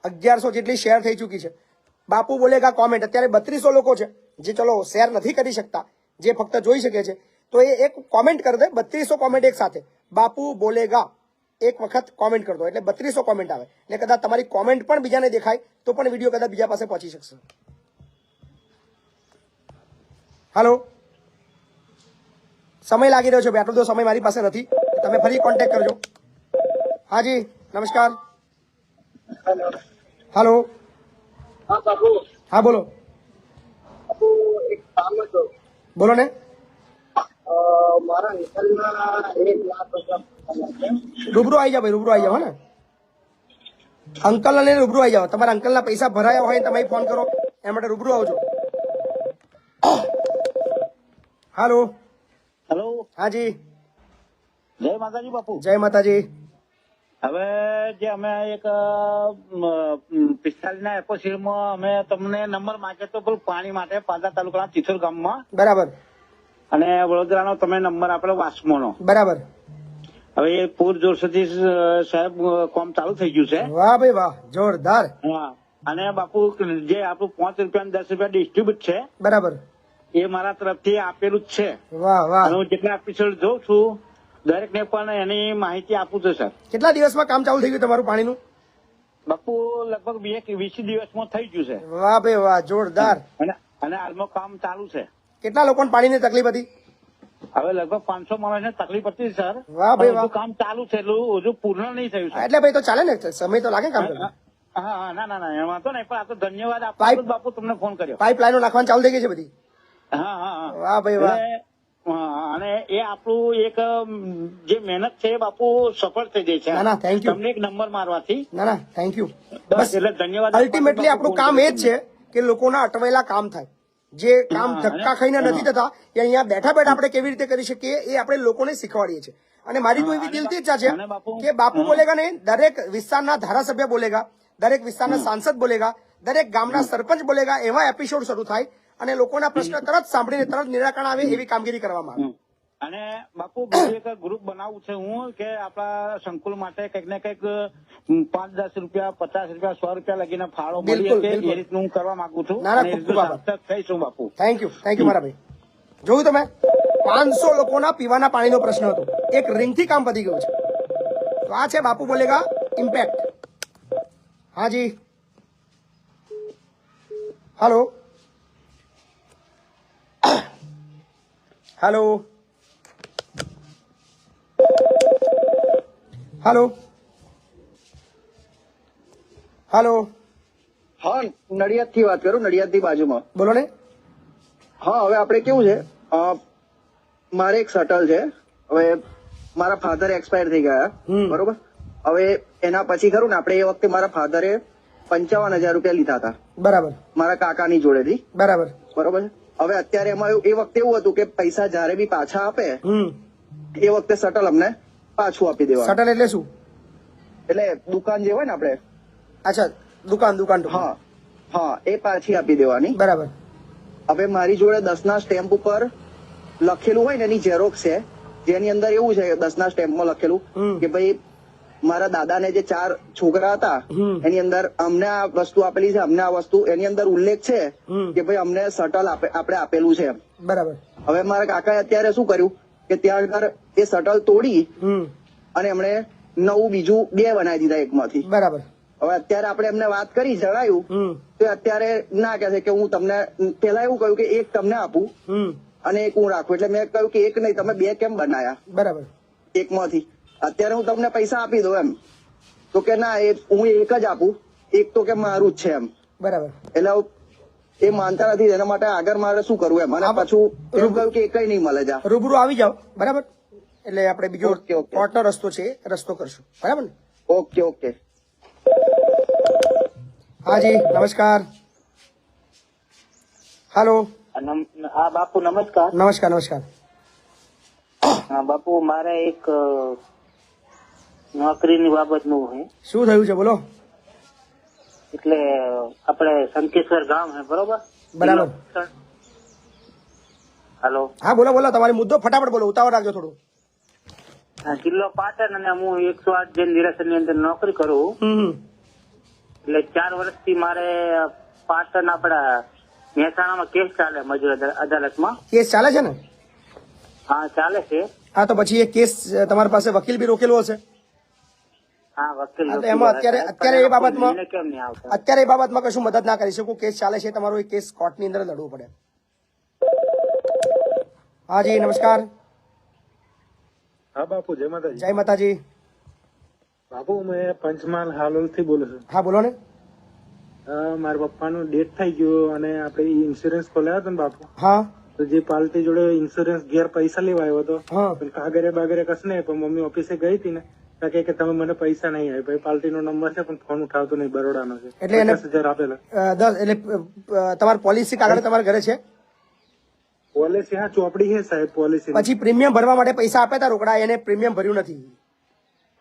1100 જેટલી શેર થઈ ચૂકી છે. બાપુ બોલેગા કોમેન્ટ અત્યારે 3200 લોકો છે જે ચલો શેર નથી કરી શકતા, જે ફક્ત જોઈ શકે છે, તો એ એક કોમેન્ટ કરી દે. 3200 કોમેન્ટ એક સાથે બાપુ બોલેગા એક વખત કોમેન્ટ કરી દો એટલે 3200 કોમેન્ટ આવે. ને કદાચ તમારી કોમેન્ટ પણ બીજાને દેખાય તો પણ વિડીયો કદાચ બીજા પાસે પહોંચી શકશે. હાલો, સમય લાગી રહ્યો છે ભાઈ, આટલો બધો સમય મારી પાસે નથી. તમે ફરી કોન્ટેક્ટ કરજો. હાજી નમસ્કાર. હાલો. હા બાપુ. હા બોલો. બાપુ એક કામ હતું. બોલો ને. મારા અંકલના 1 લાખ રૂપિયા રૂબરૂ આવી જાવ ભાઈ, રૂબરૂ આવી જાવ. હે ને અંકલ ને રૂબરૂ આવી જાવ. તમારા અંકલ ના પૈસા ભરાયા હોય તમે ફોન કરો, એ માટે રૂબરૂ આવજો. હાલો. હેલો, હાજી જય માતાજી બાપુ. જય માતાજી. હવે જે અમે એક 45 ના એપોસીલમાં અમે તમને નંબર માંગ્યો તો પેલું પાણી માટે પાદરા તાલુકાના ચિથોર ગામમાં, બરાબર અને વડોદરાનો તમે નંબર આપેલો વાસ્મોનો. બરાબર. હવે એ પૂર જોરથી સાહેબ કામ ચાલુ થઈ ગયું છે. વાહ ભાઈ વાહ, જોરદાર. હા, અને બાપુ જે આપણું 5 રૂપિયા અને 10 રૂપિયા ડિસ્ટ્રીબ્યુટ છે બરાબર. એ મારા તરફથી આપેલું જ છે. વાહ વાહ. અને હું જેટલા એપિસોડ જોઉં છું દરેક ને પણ એની માહિતી આપું છું સર. કેટલા દિવસમાં કામ ચાલુ થઈ ગયું તમારું પાણીનું? બાપુ લગભગ 20 દિવસમાં થઈ ગયું છે. વાહ ભાઈ વાહ, જોરદાર. અને હાલમાં કામ ચાલુ છે. કેટલા લોકોને પાણીની તકલીફ હતી? હવે લગભગ 500 માણસને તકલીફ હતી સર. વાહ ભાઈ વાહ. હજુ કામ ચાલુ છે, એટલું હજુ પૂર્ણ નહીં થયું છે. એટલે ભાઈ તો ચાલે ને, સમય તો લાગે કામ કરવા. હા હા, ના ના ના, એમાં તો નહીં, પણ આ તો ધન્યવાદ પાઇપ- આપો બાપુ, તમને ફોન કર્યો. પાઇપલાઈનો નાખવાની ચાલુ થઈ ગઈ છે બધી? હા હા હા. વાહ ભાઈ વાહ. હા, અને એ આપણું એક જે મહેનત છે એ બાપુ સફળ થઈ જાય છે. ના ના, thank you. તમને એક નંબર મારવાથી. ના ના, થેન્ક યુ. બસ એટલે ધન્યવાદ. અલ્ટિમેટલી આપણું કામ એ જ છે કે લોકોના અટવાયેલા કામ થાય. જે કામ હા, ધક્કા ખાઈને નથી થતા એ અહીંયા બેઠા બેઠા આપણે કેવી રીતે કરી શકીએ એ આપણે લોકોને શીખવાડીએ છીએ. અને મારી તો એવી દિલથી ઈચ્છા છે અને બાપુ- કે બાપુ બોલેગા ને દરેક વિસ્તારના ધારાસભ્ય બોલેગા, દરેક વિસ્તારના સાંસદ બોલેગા, દરેક ગામના સરપંચ બોલેગા, એવા એપિસોડ શરૂ થાય અને લોકોના પ્રશ્ન તરત સાંભળીને તરત નિરાકરણ આવે એવી કામગીરી કરવામાં આવે. અને બાપુ બીજું એક ગ્રુપ બનાવું છે હું કે આપણા સંકુલ માટે કંઈક ને કંઈક 5-10 રૂપિયા, 50 રૂપિયા, 100 રૂપિયા લગીને ફાળો મળી બિલકુલ, શકે બિલકુલ. એ રીતનું હું કરવા માંગુ છું. ના ના, અને એ ખૂબ ખૂબ રીતનું આભાર. સાર્થક થઈશું બાપુ. થેન્ક યુ મારા ભાઈ. જોયું તમે, 500 લોકોના પીવાના પાણીનો પ્રશ્ન હતો, એક રિંગથી કામ પતી ગયું છે. તો આ છે બાપુ બોલેગા ઇમ્પેક્ટ. હાજી હાલો. હાલો. હાલો. હાલો. હા, નડિયાદ થી વાત કરું, નડિયાદ થી બાજુમાં. બોલો ને. હા, હવે આપણે કેવું છે, મારે એક શટલ છે. હવે મારા ફાધર એક્સપાયર થઈ ગયા, બરોબર. હવે એના પછી ખરું ને, આપણે એ વખતે મારા ફાધરે 55,000 રૂપિયા લીધા હતા, બરાબર, મારા કાકાની જોડેથી, બરાબર. બરોબર. હવે અત્યારે એમાં એ વખતે એવું હતું કે પૈસા જયારે બી પાછા આપે એ વખતે શટલ અમને પાછું આપી દેવા. શટલ એટલે શું? એટલે દુકાન જે હોય ને આપણે. અચ્છા, દુકાન. હા હા, એ પાછી આપી દેવાની. બરાબર. હવે મારી જોડે 10 ના સ્ટેમ્પ ઉપર લખેલું હોય ને એની ઝેરોક્સ છે, જેની અંદર એવું છે 10 ના સ્ટેમ્પમાં લખેલું કે ભાઈ મારા દાદાને જે 4 છોકરા હતા એની અંદર અમને આ વસ્તુ આપેલી છે, અમને આ વસ્તુ, એની અંદર ઉલ્લેખ છે કે ભાઈ અમને શટલ આપણે આપેલું છે. બરાબર. હવે મારા કાકાએ અત્યારે શું કર્યું કે ત્યાં આગળ એ શટલ તોડી અને એમણે નવું બીજું 2 બનાવી દીધા એકમાંથી. બરાબર. હવે અત્યારે આપણે એમને વાત કરી જણાયું તો અત્યારે ના કહે છે કે હું તમને પેલા એવું કહ્યું કે એક તમને આપું અને એક હું રાખું. એટલે મેં કહ્યું કે એક નહીં, તમે 2 કેમ બનાયા? બરાબર. એકમાંથી અત્યારે હું તમને પૈસા આપી દઉં એમ. તો કે ના, હું એક જ આપું, એક તો કે મારું જ છે એમ. બરાબર. એટલે એ માનતા નથી. એના માટે આગળ મારે શું કરવું એમ? અને પાછું એવું કહ્યું કે એકઈ નહીં મળે. જા રૂબરૂ આવી જાઓ. બરાબર. એટલે આપણે બીજો કોર્ટનો રસ્તો છે એ રસ્તો કરશું. બરાબર ને? Okay okay. હાજી નમસ્કાર. હાલો. હા બાપુ નમસ્કાર. નમસ્કાર. નમસ્કાર. હા બાપુ, મારે એક નોકરીની બાબતનું છે. શું થયું છે બોલો? એટલે આપણે શંકેશ્વર ગામ છે, બરોબર? બરાબર. હેલો. હા બોલો બોલો, તમારી મુદ્દો ફટાફટ બોલો, ઉતાવળ રાખજો થોડું. જિલ્લો પાટણ, અને હું 108 જૈન નિરાસન ની અંદર નોકરી કરું. એટલે 4 વર્ષથી મારે પાટણ આપડા મહેસાણામાં કેસ ચાલે મજૂર અદાલતમાં. કેસ ચાલે છે ને? હા ચાલે છે. હા તો પછી એ કેસ તમારી પાસે વકીલ બી રોકેલો હશે? હા વકીલ. એમાં અત્યારે એ બાબતમાં કેમ નહીં આવતા? અત્યારે એ બાબતમાં કશું મદદ ના કરી શકું. કેસ ચાલે છે, તમારો એ કેસ કોર્ટની અંદર લડવો પડે. હાજી નમસ્કાર. હા બાપુ, જય માતાજી. જય માતાજી. બાપુ, મેં પંચમહાલ હાલોલ થી બોલું છું. હા બોલો ને. મારા પપ્પાનું ડેથ થઈ ગયું અને આપણે ઇન્સ્યોરન્સ ખોલાયો હતો ને બાપુ. હા. તો જે પાર્ટી જોડે ઇન્સ્યોરન્સ ઘેર પૈસા લેવા આવ્યો હતો, હા. પણ કાગરે બાગરે કશ નહીં. પણ મમ્મી ઓફિસે ગઈ હતી ને, તો કે તમે મને પૈસા નહીં આવે. ભાઈ પાર્ટી નો નંબર છે પણ ફોન ઉઠાવતો નહીં, બરોડાનો છે. એટલે એને 50,000 આપેલા. 10 એટલે તમારી પોલિસી કાગળ તમારા ઘરે છે? પોલિસી હા ચોપડી છે સાહેબ પોલિસી. પછી પ્રીમિયમ ભરવા માટે પૈસા આપ્યા હતા રોકડા, એને પ્રીમિયમ ભર્યું નથી.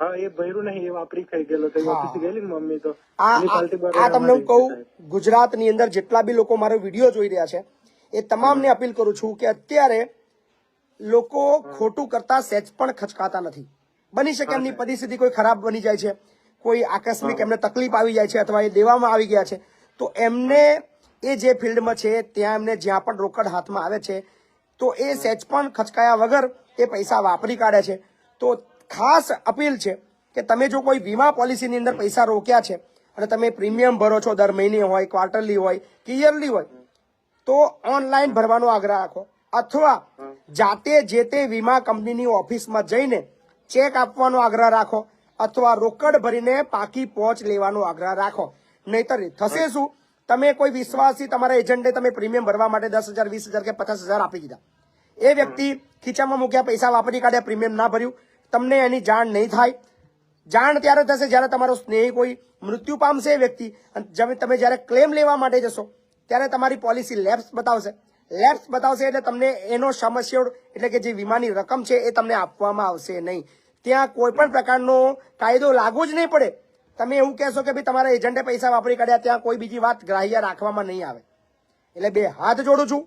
હા એ ભર્યું નહીં, એ વાપરી ખાઈ ગયેલો. ઓફિસે ગયેલી ને મમ્મી તો આ તમને હું કહું, ગુજરાતની અંદર જેટલા બી લોકો મારો વિડીયો જોઈ રહ્યા છે એ તમામને અપીલ કરું છું કે અત્યારે લોકો ખોટું કરતા સહેજ પણ ખચકાતા નથી. બની શકે એમની પરિસ્થિતિ કોઈ ખરાબ બની જાય છે, કોઈ આકસ્મિક એમને તકલીફ આવી જાય છે, અથવા એ દેવામાં આવી ગયા છે, તો એમને એ જે ફિલ્ડમાં છે ત્યાં એમને જ્યાં પણ રોકડ હાથમાં આવે છે તો એ સહેજ પણ ખચકાયા વગર એ પૈસા વાપરી કાઢે છે. તો ખાસ અપીલ છે કે તમે જો કોઈ વીમા પોલિસીની અંદર પૈસા રોક્યા છે અને તમે પ્રીમિયમ ભરો છો, દર મહિને હોય, ક્વાર્ટરલી હોય કે યરલી હોય, તો ઓનલાઈન ભરવાનો આગ્રહ રાખો, અથવા જાતે જે તે વીમા કંપનીની ઓફિસમાં જઈને ચેક આપવાનો આગ્રહ રાખો, અથવા રોકડ ભરીને પાકી પહોંચ લેવાનો આગ્રહ રાખો. નહીતર થશે શું, તમે કોઈ વિશ્વાસી તમારા એજન્ટે તમે પ્રીમિયમ ભરવા માટે 10,000, 20,000 કે 50,000 આપી દીધા, એ વ્યક્તિ ખીચામાં મૂક્યા, પૈસા વાપરી કાઢ્યા, પ્રીમિયમ ના ભર્યું, તમને એની જાણ નહીં થાય. જાણ ત્યારે થશે જ્યારે તમારો સ્નેહી કોઈ મૃત્યુ પામશે એ વ્યક્તિ, અને તમે જ્યારે ક્લેમ લેવા માટે જશો ત્યારે તમારી પોલિસી લેપ્સ બતાવશે. લેપ્સ બતાવશે એટલે તમને એનો સમસ્યા એટલે કે જે વીમાની રકમ છે એ તમને આપવામાં આવશે નહીં. ત્યાં કોઈ પણ પ્રકારનો કાયદો લાગુ જ નહીં પડે. તમે એવું કહેશો કે ભાઈ તમારા એજન્ટે પૈસા વાપરી કાઢ્યા, ત્યાં કોઈ બીજી વાત ગ્રાહ્ય રાખવામાં નહીં આવે. એટલે 2 હાથ જોડું છું,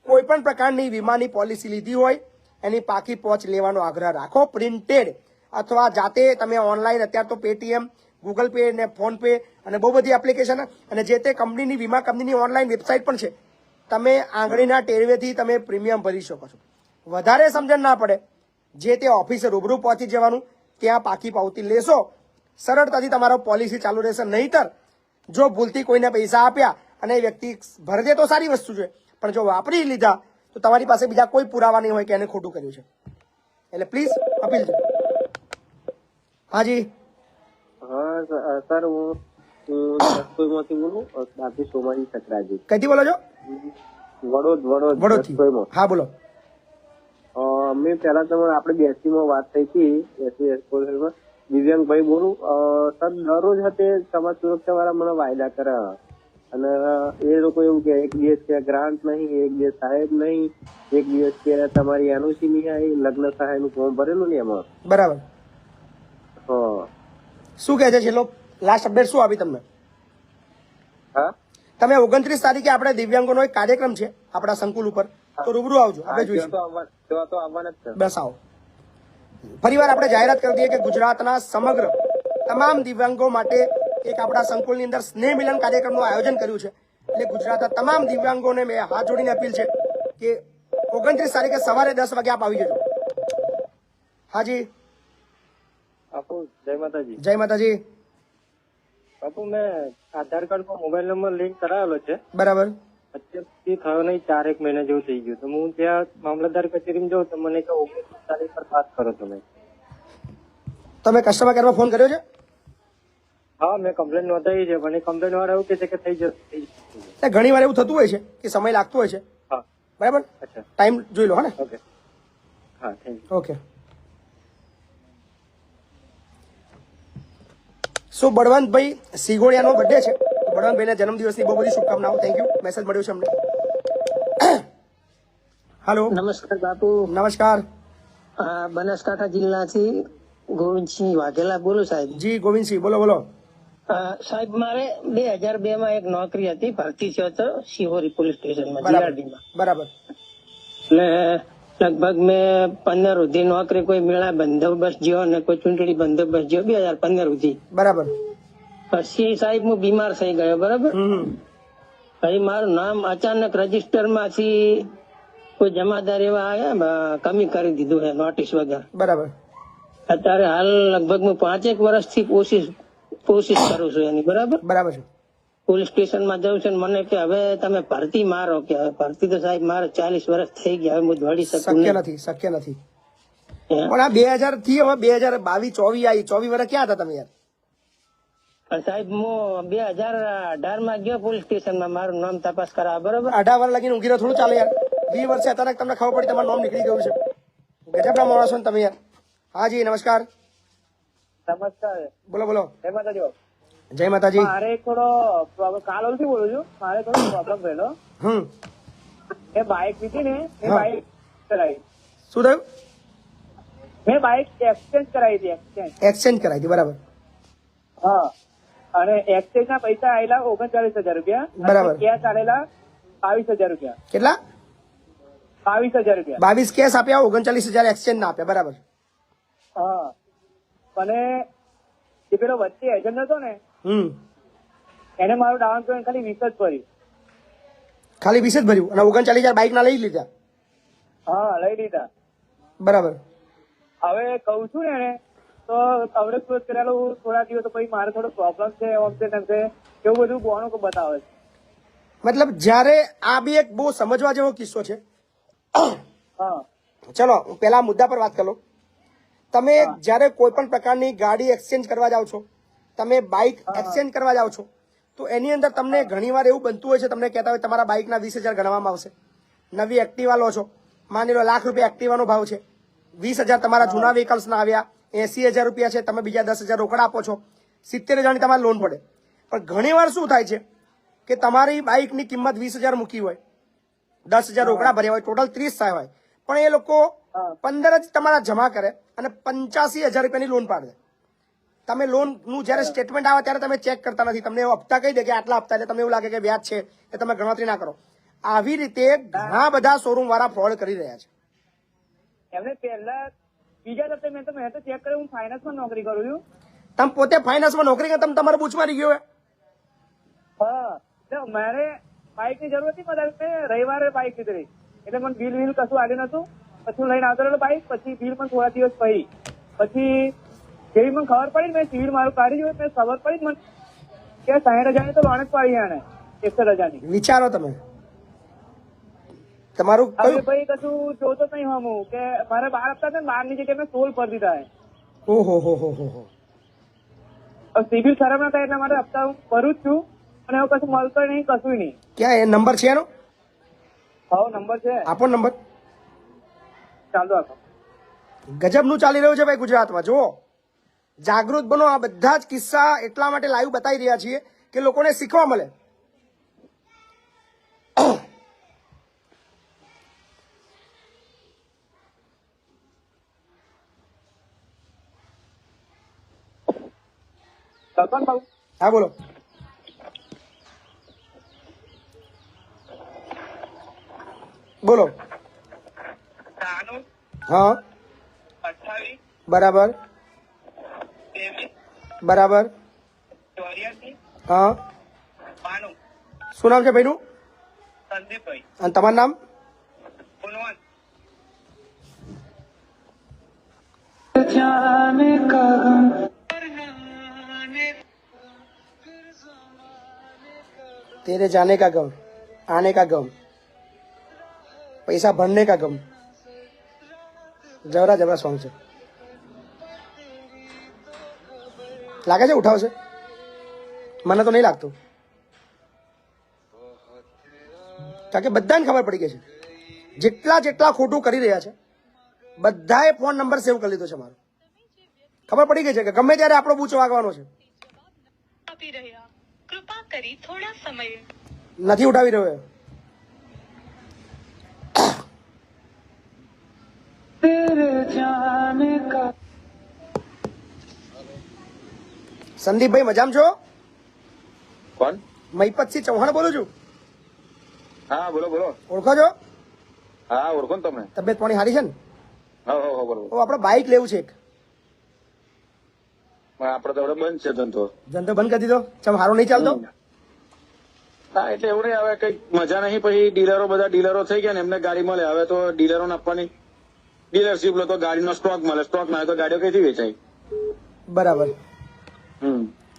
કોઈ પણ પ્રકારની વીમાની પોલિસી લીધી હોય એની પાકી પહોંચ લેવાનો આગ્રહ રાખો. પ્રિન્ટેડ અથવા જાતે તમે ઓનલાઈન, અત્યારે તો પેટીએમ, ગૂગલ પે ને ફોન પે અને બહુ બધી એપ્લિકેશન અને જે તે કંપનીની વીમા કંપનીની ઓનલાઈન વેબસાઇટ પણ છે, તમે આંગળીના ટેરવેથી તમે પ્રીમિયમ ભરી શકો છો. વધારે સમજણ ના પડે, જે તે ઓફિસે રૂબરૂ પહોંચી જવાનું, ત્યાં પાકી પાવતી લેશો, સરળતાથી તમારો પોલિસી ચાલુ રહેશે. નહીતર જો ભૂલથી કોઈને પૈસા આપ્યા અને એ વ્યક્તિ ભરી દે તો સારી વસ્તુ છે, પણ જો વાપરી લીધા તો તમારી પાસે બીજા કોઈ પુરાવા નહીં હોય કે એને ખોટું કર્યું છે. એટલે પ્લીઝ અપીલ છે. હાજી. હા સર, હું રસોઈમાંથી બોલું, દાદી સોમાજી સચરાજી. કઈથી બોલો છો? વડોદ. હા બોલો. મેં પેલા તમે આપણે બેસીમાં વાત થઈ હતી, દિવ્યાંગભાઈ બોલું. સર દરરોજ hatte સમાજ સુરક્ષા વાળા મને વાયદા કરે અને એ લોકો એવું કે એક દિવસ કે ગ્રાન્ટ નહીં, એક દિવસ સાહેબ નહીં, એક દિવસ કે તમારી એનઓસી નહીં આવી, લગ્ન સહાય નું ફોર્મ ભરેલું ને એમાં. બરાબર. શું કહે છે છેલ્લો લાસ્ટ અપડેટ શું આવી તમને? હા, તમે 29 તારીખે આપણે દિવ્યાંગોનો એક કાર્યક્રમ છે આપણા સંકુલ ઉપર, તો રૂબરૂ આવજો, આપણે જોઈશું. તો આવવાના જ છે. બસ આવો. ફરીવાર આપણે જાહેરાત કરી દઈએ કે ગુજરાતના સમગ્ર તમામ દિવ્યાંગો માટે એક આપણા સંકુલની અંદર સ્નેહ મિલન કાર્યક્રમનું આયોજન કર્યું છે. એટલે ગુજરાતના તમામ દિવ્યાંગોને મેં હાથ જોડીને અપીલ છે કે 29 તારીખે સવારે 10 વાગે આપ આવી જજો. હાજી. બાપુ જય માતાજી. જય માતાજી. બાપુ મેં આધાર કાર્ડમાં મોબાઈલ નંબર લિંક કરાવેલો છે. બરાબર. અત્યારથી થયો નહીં, 4-1 મહિના જેવું થઈ ગયું. તો હું ત્યાં મામલતદાર કચેરીમાં જાઉં તો મને કે 19 તારીખ પર પાસ કરો તમે. તમે કસ્ટમર કેરમાં ફોન કર્યો છે? હા, મેં કમ્પ્લેન નોંધાવી છે, પણ એ કમ્પ્લેન વાળા એવું કહે છે કે થઈ જશે. ઘણી વાર એવું થતું હોય છે કે સમય લાગતો હોય છે. હા, બરાબર. અચ્છા, ટાઈમ જોઈ લો. હા ને? ઓકે. હા, thank you. Okay. So Balwantbhai સિગોડિયાનો બર્થડે છે. બળવંતભાઈના જન્મદિવસની બહુ બધી શુભકામનાઓ. Thank you. મેસેજ મળ્યો છે અમને. હાલો. નમસ્કાર બાપુ. નમસ્કાર. બનાસકાંઠા જિલ્લાથી ગોવિંદસિંહ વાઘેલા બોલું સાહેબ. જી ગોવિંદસિંહ, બોલો બોલો. સાહેબ મારે 2002 માં એક નોકરી હતી, ભરતી થયો હતો શિહોરી પોલીસ સ્ટેશનમાં, બરાબર. જીઆરડીમાં. બરાબર. એટલે લગભગ મેં 15 સુધી નોકરી કોઈ મેળા બંદોબસ્ત જેવો ને કોઈ ચૂંટણી બંદોબસ્ત જેવો 2015 સુધી. બરાબર. પછી સાહેબ હું બીમાર થઈ ગયો. બરાબર. પછી મારું નામ અચાનક રજીસ્ટર માંથી કોઈ જમાદાર એવા આવ્યા, કમી કરી દીધું છે નોટિસ વગર. બરાબર. અત્યારે હાલ લગભગ હું 5-1 વર્ષથી કોશિશ કરું છું એની. બરાબર. બરાબર છે. પોલીસ સ્ટેશનમાં જઉં છું, મને કે હવે તમે ભરતી મારો. કે ભરતી તો સાહેબ મારે 40 વર્ષ થઈ ગયા, હવે હું દોડી શકું શક્ય નહીં. નથી, શક્ય નથી. પણ આ 2000 થી હવે 2022-24 આવી, 24 વર્ષ ક્યાં હતા તમે યાર? પણ સાહેબ હું 2018 માં ગયો પોલીસ સ્ટેશનમાં મારું નામ તપાસ કરાવવા. બરોબર. 18 વર્ષ લગીને ઊંઘી રહ્યો થોડું ચાલે યાર. 20 વર્ષે અચાનક તમને ખબર પડી તમારું નામ નીકળી ગયું છે. ગજબના માણસ છો ને તમે યાર. હા જી, નમસ્કાર. નમસ્કાર. બોલો બોલો. જય માતાજી. જય માતાજી. મારે થોડો કાલોલથી બોલું છું. મારે થોડો પ્રોબ્લેમ થયેલો. મેં બાઇક લીધી ને, મેં બાઇક કરાવી. શું થયું? મેં બાઇક એક્સચેન્જ કરાવી હતી. એક્સચેન્જ કરાવી હતી. બરાબર. હા, અને એક્સચેન્જ ના પૈસા આવેલા 39,000 રૂપિયા. બરાબર. કેશ આવેલા 22,000 રૂપિયા. કેટલા? 22,000 રૂપિયા. 22 કેશ આપ્યા, 39,000 એક્સચેન્જ ના આપ્યા. બરાબર. હા, અને જે પેલો વચ્ચે એજન્ટ હતો ને, એને મારું ડાઉન પેમેન્ટ ખાલી 20 જ ભર્યું. ખાલી 20 જ ભર્યું અને 39,000 બાઇક ના લઈ લીધા. હા, લઈ લીધા. બરાબર. હવે કઉ છું ને એને, તો હવે ક્લોઝ કરેલું થોડા દિવસ, તો પછી મારે થોડો પ્રોબ્લેમ છે, આમ છે તેમ છે, એવું બધું બોનું બતાવે છે. મતલબ જ્યારે આ બી એક બહુ સમજવા જેવો કિસ્સો છે. હા, ચલો પેલા મુદ્દા પર વાત કરો. તમે જ્યારે કોઈ પણ પ્રકારની ગાડી એક્સચેન્જ કરવા જાઓ છો, તમે બાઇક એક્સચેન્જ કરવા જાઓ છો, તો એની અંદર તમને ઘણીવાર એવું બનતું હોય છે, તમને કહેતા હોય તમારા બાઇકના 20,000 ગણવામાં આવશે. નવી એક્ટિવા લો છો, માની લો ₹1,00,000 એક્ટિવાનો ભાવ છે, 20,000 તમારા જૂના વ્હીકલ્સના આવ્યા, 80,000 રૂપિયા છે, તમે બીજા 10,000 રોકડા આપો છો, 70,000ની તમારે લોન પડે. પણ ઘણીવાર શું થાય છે કે તમારી બાઇકની કિંમત 20,000 મૂકી હોય, 10,000 રોકડા ભર્યા હોય, ટોટલ 30 થાય હોય, પણ એ લોકો 15 જ તમારા જમા કરે અને 85,000 રૂપિયાની લોન પાડે. તમે લોન નું જયારે સ્ટેટમેન્ટ આવે ત્યારે તમે ચેક કરતા નથી, તમને એવો હપ્તા કહી દે કે આટલા હપ્તા, એટલે તમને એવું લાગે કે વ્યાજ છે, એ તમે ગણતરી ના કરો. આવી રીતે ઘણા બધા શોરૂમ વાળા ફ્રોડ કરી રહ્યા છે. એમને પહેલા બીજા હપ્તે મેં તો ચેક કર્યું, હું ફાઇનાન્સમાં નોકરી કરું છું. તમે પોતે ફાઇનાન્સમાં નોકરી કરો, તમે તમારે પૂછ મારી ગયો. હા, મારે બાઇક ની જરૂર હતી, મેં રવિવારે બાઇક લીધી, એટલે મને બિલ કશું આવ્યું નતું. પછી હું લઈને આવતો રહ્યો બાઇક, પછી બિલ પણ થોડા દિવસ પછી જેવી મને ખબર પડી, મેં સિવિલ મારું કાઢી જોયું, મેં ખબર પડી મને કે 60,000 ની તો લોન જ પાડી આને, 61,000 ની. વિચારો તમે તમારું ભાઈ કશું જોતો નહીં હું કે મારે 12 હપ્તા છે ને, 12 ની જગ્યાએ મેં 16 પર દીધા. ઓહો હો હો હો. સિવિલ ખરાબ ના થાય એટલે મારે હપ્તા હું ભરું જ છું, અને એવું કશું મળતો નહીં, કશું નહીં. ક્યાં એ નંબર છે એનો? હા, નંબર છે. આપો નંબર. ચાલો આપો. ગજબનું ચાલી રહ્યું છે ભાઈ ગુજરાતમાં. જુઓ, જાગૃત બનો. આ બધા જ કિસ્સા એટલા માટે લાઈવ બતાવી રહ્યા છીએ કે લોકોને શીખવા મળે. હા બોલો. બોલો. હા, 28 બરાબર. 23 બરાબર. 84 હા. 92. શું નામ છે ભાઈનું? સંદીપભાઈ. અને તમારું નામ? ગુણવંત. तेरे जाने का गम, आने का गम, पैसा भरने का गम. જબરા જબરા સોંગ છે. લાગે છે ઉઠાવશે? મને તો નહીં લાગતું, કારણ કે બધાને ખબર પડી ગઈ છે. જેટલા ખોટું કરી રહ્યા છે બધાએ ફોન નંબર સેવ કરી લીધો છે મારો. ખબર પડી ગઈ છે કે ગમે ત્યારે આપણો બૂચો વાગવાનો છે. નથી ઉઠાવી રહ્યો એ. સંદીપભાઈ મજામાં છો? કોણ? મહિપતસિંહ ચૌહાણ બોલું છું. હા બોલો બોલો. ઓળખો છો? હા ઓળખો ને તમને. તબિયત પાણી સારી છે ને? હા બરોબર. આપણે બાઇક લેવું છે એક. આપડે તો હવે બંધ છે ધંધો. ધંધો બંધ કરી દીધો? ચમ હારો નહીં ચાલતો? હા એટલે એવું નહીં, હવે કઈ મજા નહીં. પછી બધા ડીલરો થઈ ગયા ને, એમને ગાડી મળે. હવે તો ડીલરો આપવાની ડીલરશીપ લો તો ગાડીનો સ્ટોક મળે, સ્ટોક ના હોય તો ગાડીઓ કઈથી વેચાય. બરાબર.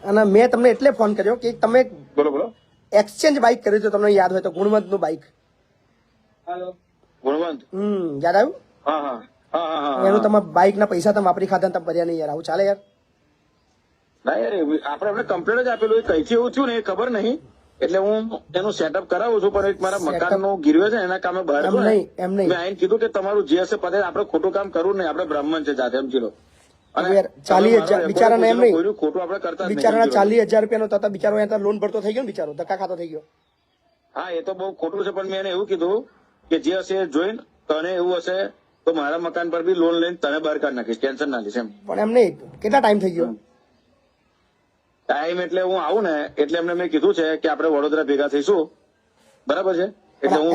અને મેં તમને એટલે ફોન કર્યો કે તમે બોલો બોલો. એક્સચેન્જ બાઇક કર્યું હતું, તમને યાદ હોય તો, ગુણવંત નું બાઇક. ગુણવંત? યાદ આવ્યું? હા. એનું તમારા બાઇક ના પૈસા તમે વાપરી ખાતા તમે ભર્યા નહીં યાર. આવું ચાલે યાર? ના યાર, આપણે એમને કમ્પ્લેટ જ આપેલું. કઈથી એવું થયું ને એ ખબર નહીં, એટલે હું એનું સેટઅપ કરાવું છું. પણ એક મારા મકાન નો ગીરવે છે એના કામે બહાર છું ને, મેં આઈને કીધું કે તમારું જે હશે પતે, આપણે ખોટું કામ કરવું નહીં. આપણે બ્રાહ્મણ છે જાતે, સમજી લો. બિચારાને એમ નહીં, ખોટું આપણે કરતા બિચારાના 40,000 રૂપિયાનો થતા બિચારો અહીંયા લોન ભરતો થઈ ગયો ને, બિચારો ધક્કા ખાતો થઈ ગયો. હા એ તો બહુ ખોટું છે, પણ મેં એને એવું કીધું કે જે હશે એ જોઈને, તને એવું હશે તો મારા મકાન પર બી લોન લઈને તને બહાર કાઢી નાખીશ, ટેન્શન ના લઈશ એમ. પણ એમ નહીં, કેટલા ટાઈમ થઈ ગયો? ટાઈમ એટલે હું આવું ને એટલે એમને મેં કીધું છે કે આપણે વડોદરા ભેગા થઈશું, બરાબર છે? એટલે હું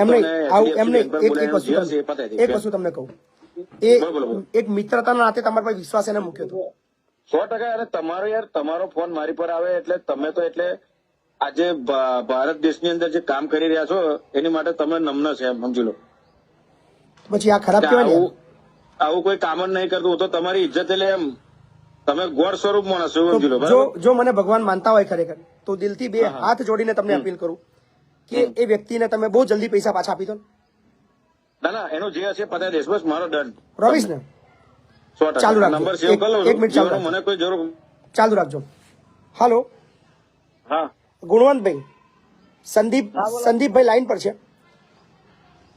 એક વસ્તુ તમને કહું, એક મિત્રતાના નાતે તમારા પર વિશ્વાસ એને મૂક્યો હતો. 100%. અને તમારો ફોન મારી પર આવે એટલે તમે તો એટલે આજે ભારત દેશની અંદર જે કામ કરી રહ્યા છો એની માટે તમે નમ્ન છે એમ, સમજી લો. પછી આ ખરાબ કહેવાય ને? આવું કોઈ કામ જ નહીં કરતું તો તમારી ઇજ્જત એટલે એમ તમે ગોળ સ્વરૂપ માણસ છો, સમજી લો. જો મને ભગવાન માનતા હોય ખરેખર તો દિલથી બે હાથ જોડીને તમને અપીલ કરું કે એ વ્યક્તિને તમે બહુ જલ્દી પૈસા પાછા આપી દો. ના એનો જે હશે પતાવી દઈશ, બસ મારો ડન. પ્રોમિસ ને? 100%. ચાલુ રાખજો. નંબર સેવ કરી લો. એક મિનિટ ચાલુ રાખજો. મને કોઈ જરૂર. ચાલુ રાખજો. હાલો. હા ગુણવંતભાઈ, સંદીપભાઈ લાઈન પર છે,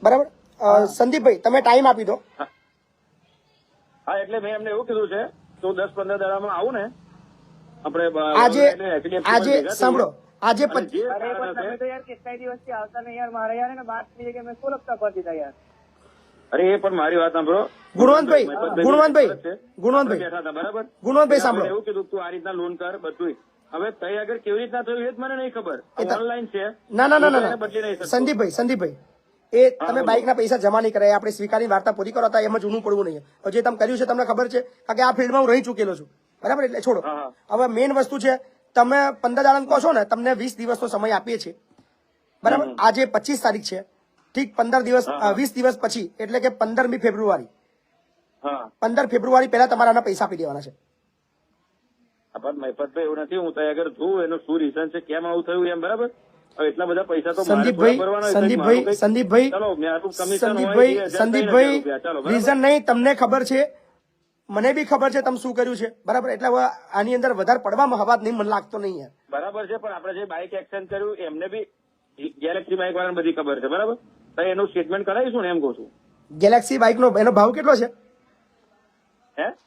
બરાબર? સંદીપભાઈ તમે ટાઈમ આપી દો. હા એટલે મેં એમને એવું કીધું છે તો 10-15 દાડામાં આવું ને આપણે આજે સાંભળો, આજે અરે એ પણ મારી વાત સાંભળો. ગુણવંતભાઈ સાંભળો, એવું કીધું તું આ રીતના લોન કર બધું. હવે તઈ આગળ કેવી રીતના થયું એ જ મને નહીં ખબર. ઓનલાઈન છે. ના સંદીપભાઈ એ તમે બાઇક ના પૈસા જમા નહીં કરાય, આપણે સ્વીકારી વાર્તા પૂરી કરો હતા, એમ જૂનું પડવું નહીં. જે તમે કર્યું છે તમને ખબર છે, કારણ કે આ ફિલ્ડમાં હું રહી ચૂકેલો છું, બરાબર? એટલે છોડો. હવે મેઇન વસ્તુ છે, તમે 15 દાડા કહો છો ને, તમને 20 દિવસનો સમય આપીએ છીએ, બરાબર? આજે 25 તારીખ છે, ઠીક. 20 દિવસ પછી એટલે કે 15મી ફેબ્રુઆરી, 15 ફેબ્રુઆરી પહેલા તમારા આના પૈસા આપી દેવાના છે. મહિપતભાઈ એવું નથી, હું તઈ આગળ છું, એનું શું રીઝન છે, કેમ આવું થયું એમ, બરાબર? એટલા બધા પૈસા તો સંદીપભાઈ રીઝન નહીં, તમને ખબર છે, મને બી ખબર છે તમે શું કર્યું છે, બરાબર? એટલે હવે આની અંદર વધારે પડવામાં હવા નહીં, મને લાગતો નહીં યાર. બરાબર છે, પણ આપણે જે બાઇક એક્સચેન્જ કર્યું એમને બી ગેલેક્સી બાઇક વાળાને બધી ખબર છે, બરાબર? તો એનું સ્ટેટમેન્ટ કરાવીશું ને, એમ કહું છું. ગેલેક્સી બાઇક નો એનો ભાવ કેટલો છે?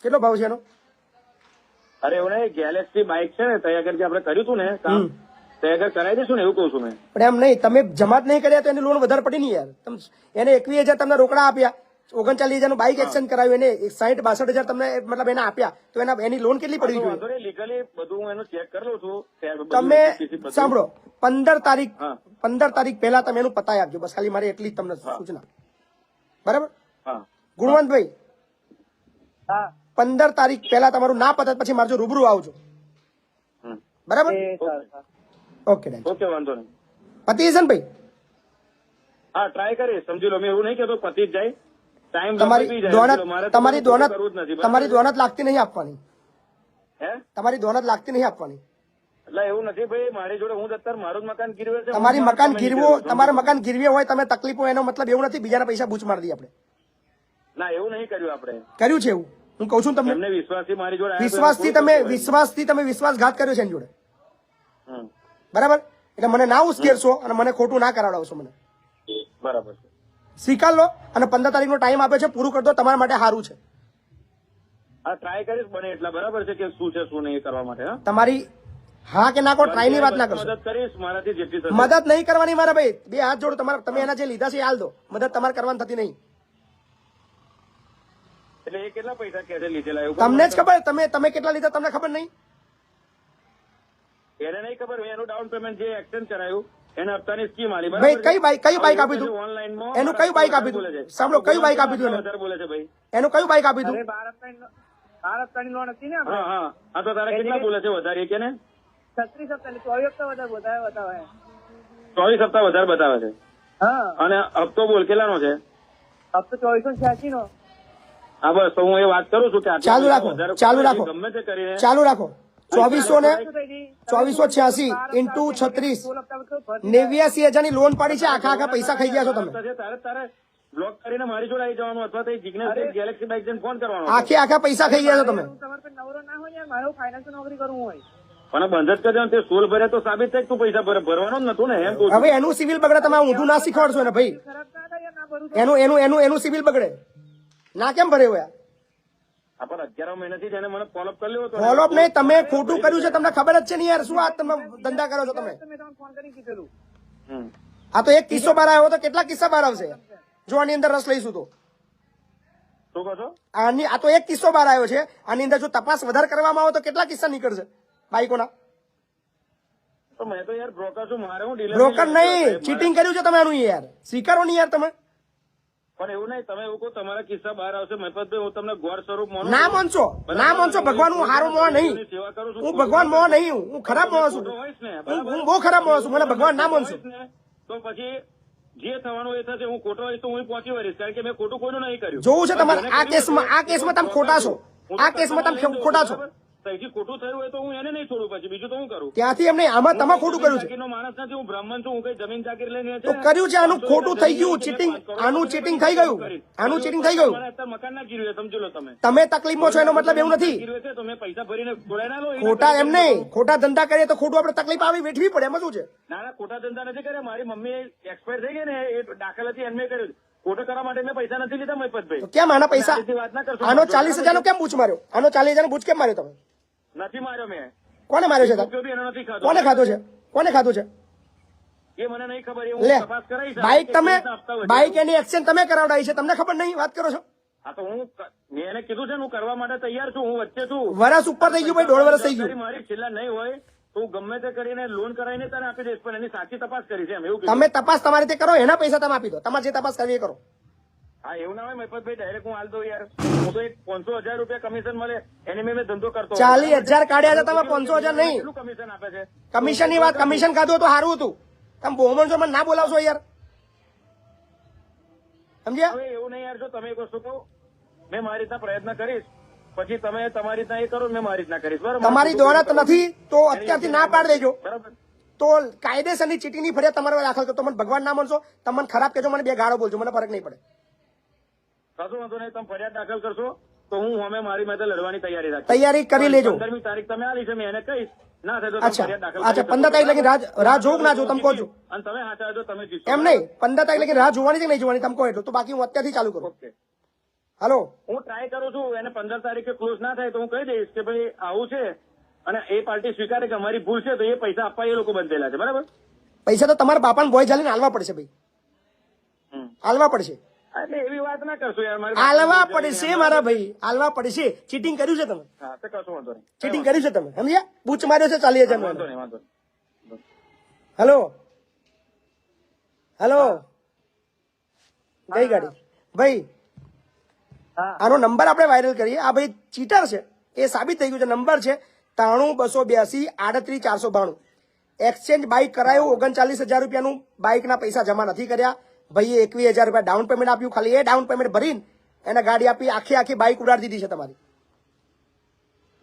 કેટલો ભાવ છે એનો? અરે એવું નહીં, ગેલેક્સી બાઇક છે ને, ત્યાં આગળ જે આપણે કર્યું હતું ને કામ, ત્યાં આગળ કરાવી દઈશું ને, એવું કહું છું મેં. પણ એમ નહીં, તમે જમા જ નહીં કર્યા તો એની લોન વધારે પડી નહીં યાર. એને 21,000 તમને રોકડા આપ્યા, 39,000 નું બાઇક એક્સચેન્જ કરાવ્યું, એને 60-62,000 તમને મતલબ એને આપ્યા, તો એની લોન કેટલી પડી જોઈએ? લીગલી બધું હું એનું ચેક કરી લઉં છું. તમે સાંભળો, 15 તારીખ પહેલા તમે એનું પતાવી આપજો, બસ ખાલી મારી એટલી જ તમને સૂચના, બરાબર? ગુણવંતભાઈ, 15 તારીખ પહેલા તમારું ના પતે પછી મારજો, રૂબરૂ આવજો, બરાબર? ઓકે વાંધો નહીં. પતિ છે ને ભાઈ? હા ટ્રાય કરીશ, સમજી લો. મેં એવું નહીં કહેતો પતિ જ જાય, ટાઈમ તમારી દોનત લાગતી નહીં આપવાની, હે તમારી દોનત લાગતી નહીં આપવાની. એટલે એવું નથી ભાઈ, મારી જોડે હું અત્યારે મારું જ મકાન ગીરવે છે. તમારી મકાન ગીરવો, તમારે મકાન ગીરવે હોય તમે તકલીફ હોય એનો મતલબ એવું નથી બીજાના પૈસા બૂચ મારી દઈએ આપણે. ના એવું નહીં કર્યું આપણે, કર્યું છે એવું હું કહું છું તમને. એમને વિશ્વાસથી મારી જોડે વિશ્વાસથી તમે વિશ્વાસઘાત કર્યો છે એની જોડે, હમ, બરાબર? એટલે મને ના ઉશ્કેરશો અને મને ખોટું ના કરાવડાવશો. મને બરાબર છે. સ્વીકાર લો અને 15 તારીખનો ટાઈમ આપે છે, પૂરું કરી દો, તમારા માટે સારું છે. હા ટ્રાય કરીશ બને એટલા, બરાબર છે કે શું છે શું નહીં કરવા માટે. હા તમારી હા કે ના કહો, ટ્રાય ની વાત ના કરશો. મદદ કરીશ મારાથી જેટલી થશે. મદદ નહીં કરવાની મારા ભાઈ, બે હાથ જોડો. તમારે તમે એના જે લીધા છે એ હાલ દો, મદદ તમારે કરવાની થતી નહીં. એટલે એ કેટલા પૈસા કે છે લીધેલા એવું તમને જ ખબર, તમે કેટલા લીધા તમને ખબર નહીં. એને નહીં ખબર, એનું ડાઉન પેમેન્ટ જે એક્સચેન્જ કરાયું એને હપ્તાની સ્કીમ આલી. ભાઈ કઈ બાઈક આપી દઉં? ઓનલાઈનમાં એનું કયું બાઈક આપી દઉં? સાંભળો, કયું બાઈક આપી દઉં? વધારે બોલે છે ભાઈ. એનું કયું બાઈક આપી દઉં? 12 હપ્તાની લોન હતી ને હા હા હા, તો તારે કેટલા બોલે છે વધારે કે ને? 36 હપ્તાની 24 હપ્તા વધારે બતાવે. 24 હપ્તા વધારે બતાવે છે. હા, અને હપ્તો બોલ કેટલાનો છે? હપ્તો 2486 નો. હા બસ, તો હું એ વાત કરું છું કે આટલા ચાલુ રાખો, વધારે ચાલુ રાખો, ગમે તે કરીને ચાલુ રાખો. 2486 ઇન્ટુ 36 89,000 ની લોન પાડી છે. આખા પૈસા ખાઈ ગયા છો તમે. તારે બ્લોક કરીને મારી જોડે આવી જવાનું અથવા તો જિગ્નેશ ગેલેક્સી બાઇક જઈને ફોન કરવાનો. આખા પૈસા ખાઈ ગયા છો તમે. તમારે પણ નવરો ના હોય યાર, મારે ફાઇનાન્સ નોકરી કરવું હોય. પણ બંધ જ કરી દે, તે સોલ ભર્યા તો સાબિત થાય કે તું પૈસા ભરવાનો જ નતું ને એમ કહું છું. હવે એનું સિવિલ બગડે, તમે ઊંધું ના શીખવાડશો ને ભાઈ. ખરાબ ના થાય યાર, ના ભરું તો. એનું સિવિલ બગડે ના કેમ ભરે હોય? આ પણ 11 મહિનાથી જેને મને ફોલોઅપ કરી લેવો તો ફોલોઅપ નહીં, તમે ખોટું કર્યું છે, તમને ખબર જ છે ને યાર. શું આ તમે ધંધા કરો છો તમે? મેં તમને ફોન કરીને કીધેલું. આ તો એક કિસ્સો બહાર આવ્યો તો કેટલા કિસ્સા બહાર આવશે જો આની અંદર રસ લઈશું તો? શું કહો છો? આ તો એક કિસ્સો બહાર આવ્યો છે, આની અંદર જો તપાસ વધારે કરવામાં આવે તો કેટલા કિસ્સા નીકળશે બાઈકોના? તો મેં તો યાર બ્રોકર છું, મારે હું ડીલર બ્રોકર નહીં, ચીટિંગ કર્યું છે તમે આનું યાર. સ્વીકારો નહીં યાર તમે. પણ એવું નહીં, તમે એવું કહો તમારા કિસ્સા બહાર આવશે મહેપતભાઈ, હું તમને ગોળ સ્વરૂપ માનું ના માનશો, ના માનશો. ભગવાન હું હારો મોહ નહીં, સેવા કરું છું. હું ભગવાન મોહ નહીં, હું ખરાબ મોહ છું. હોઈશ ને હું બહુ ખરાબ મોહ છું, મને ભગવાન ના માનશો. તો પછી જે થવાનું એ થશે. હું ખોટો હોઈશ તો હું પહોંચી વળીશ, કારણ કે મેં ખોટું કોઈનું નહીં કર્યું. જોવું છે તમારે આ કેસમાં તમે ખોટા છો. આ કેસમાં તમે ખોટા છો. સહીથી ખોટું થયું હોય તો હું એને નહીં છોડું, પછી બીજું તો હું કરું. ત્યાંથી એમને આમાં તમે ખોટું કર્યું છે. જાગીરનો માણસ નથી, હું બ્રાહ્મણ છું, હું કઈ જમીન જાગીર લઈને તો કર્યું છે, આનું ખોટું થઈ ગયું. ચીટિંગ, આનું ચીટિંગ થઈ ગયું, આનું ચીટિંગ થઈ ગયું. મકાન ના ગીરવે, સમજો લો તમે. તમે તકલીફમાં છો એનો મતલબ એવું નથી. ગીરવે છે તો મેં પૈસા ભરીને છોડાય ના લો. ખોટા એમ નહીં, ખોટા ધંધા કરીએ તો ખોટું આપણે તકલીફ આવી વેઠવી પડે, એમાં શું છે? ના ના, ખોટા ધંધા નથી કર્યા. મારી મમ્મી એક્સપાયર થઈ ગઈ ને, એ દાખલ હતી એમને કર્યું. ખોટો કરવા માટે મેં પૈસા નથી લીધા મહેપતભાઈ. તો કેમ આના પૈસા, વાત ના કરશો. આનો 40,000 નો કેમ બૂચ માર્યો? આનો 40,000 નો બૂચ કેમ માર્યો તમે? નથી માર્યો મેં. કોને માર્યો છે તમે? રૂપિયો બી એનો નથી ખાધો. કોને ખાધો છે? કોને ખાધો છે? એ મને નહીં ખબર, એ લે, હું તપાસ કરાવીશ. બાઈક તમે, બાઈક એની એક્સચેન્જ તમે કરાવડાવી છે, તમને ખબર નહીં? વાત કરો છો. હા તો મેં એને કીધું છે ને, હું કરવા માટે તૈયાર છું. હું વચ્ચે છું. વરસ ઉપર થઈ ગયું ભાઈ, 1.5 વર્ષ થઈ ગયું. મારી છેલ્લા નહીં હોય તો હું ગમે તે કરીને લોન કરાવીને તને આપી દઈશ, પણ એની સાચી તપાસ કરીશ એમ. એવું કીધું. તમે તપાસ તમારી રીતે કરો, એના પૈસા તમે આપી દો. તમારે જે તપાસ કરવી એ કરો. હા એવું ના હોય મહેપતભાઈ, ડાયરેક્ટ હું હાલ દઉં યાર. હું તો એક 500,000 રૂપિયા કમિશન મળે એની મેં ધંધો કરતો. 40,000 કાઢ્યા છે તમે, 500,000 નહીં. કેટલું કમિશન આપે છે? કમિશન ની વાત, કમિશન ખાધું તો સારું હતું. તમે બોમણ છો, મને ના બોલાવશો યાર, સમજ્યા? હવે એવું નહીં યાર, જો તમે એક વસ્તુ કહો, મેં મારી રીતના પ્રયત્ન કરીશ, પછી તમે તમારી રીતના એ કરો, મેં મારી રીતના કરીશ. બરાબર? તમારી દોરત નથી તો અત્યારથી ના પાડી દેજો. બરાબર. તો કાયદેસરની ચીટીની ફરિયાદ તમારા દાખલ કરો. મને ભગવાન ના માનશો, તમને ખરાબ કહેજો, મને બે ગાળો બોલજો, મને ફરક નહીં પડે. કશું વાંધો નહીં, તમે ફરિયાદ દાખલ કરશો તો હું અમે મારી માટે લડવાની તૈયારી રાખીશ. તૈયારી કરી લેજો. 15મી તારીખ તમે આલી છે, મેં એને કહીશ. ના થાય તો તમે અચ્છા, ફરિયાદ દાખલ અચ્છા, કરી 15 તારીખ લગી રાહ જોઉં ના જોઉં તમે કહો છો. અને તમે હાચા છો, તમે જીતશો. એમ નહીં, 15 તારીખ લગી રાહ જોવાની છે કે નહીં જોવાની તમે કહો એટલું, તો બાકી હું અત્યારથી ચાલુ કરું. ઓકે, હાલો, હું ટ્રાય કરું છું. એને 15 તારીખે ક્લોઝ ના થાય તો હું કહી દઈશ કે ભાઈ આવું છે, અને એ પાર્ટી સ્વીકારે કે અમારી ભૂલ છે, તો એ પૈસા આપવા એ લોકો બંધેલા છે. બરાબર? પૈસા તો તમારા બાપાને ભોય ચાલીને હાલવા પડશે ભાઈ, હાલવા પડશે. એટલે એવી વાત ના કરશો યાર. મારી હાલવા પડશે મારા ભાઈ, હાલવા પડશે. ચીટિંગ કર્યું છે તમે, હા તો કશું વાંધો નહીં. ચીટિંગ કર્યું છે તમે, સમજ્યા? બૂચ માર્યો છે 40,000 વાંધો નો. નહીં, વાંધો નહીં. હેલો, હેલો, ગઈ ગાડી ભાઈ. આનો નંબર આપણે વાયરલ કરીએ. આ ભાઈ ચીટર છે એ સાબિત થઈ ગયું છે. નંબર છે 93-282-38-492. એક્સચેન્જ બાઇક કરાયું, 39,000 રૂપિયાનું બાઇકના પૈસા જમા નથી કર્યા. ભાઈએ 21,000 રૂપિયા ડાઉન પેમેન્ટ આપ્યું. ખાલી એ ડાઉન પેમેન્ટ ભરીને એને ગાડી આપી, આખી બાઇક ઉડાડી દીધી છે તમારી.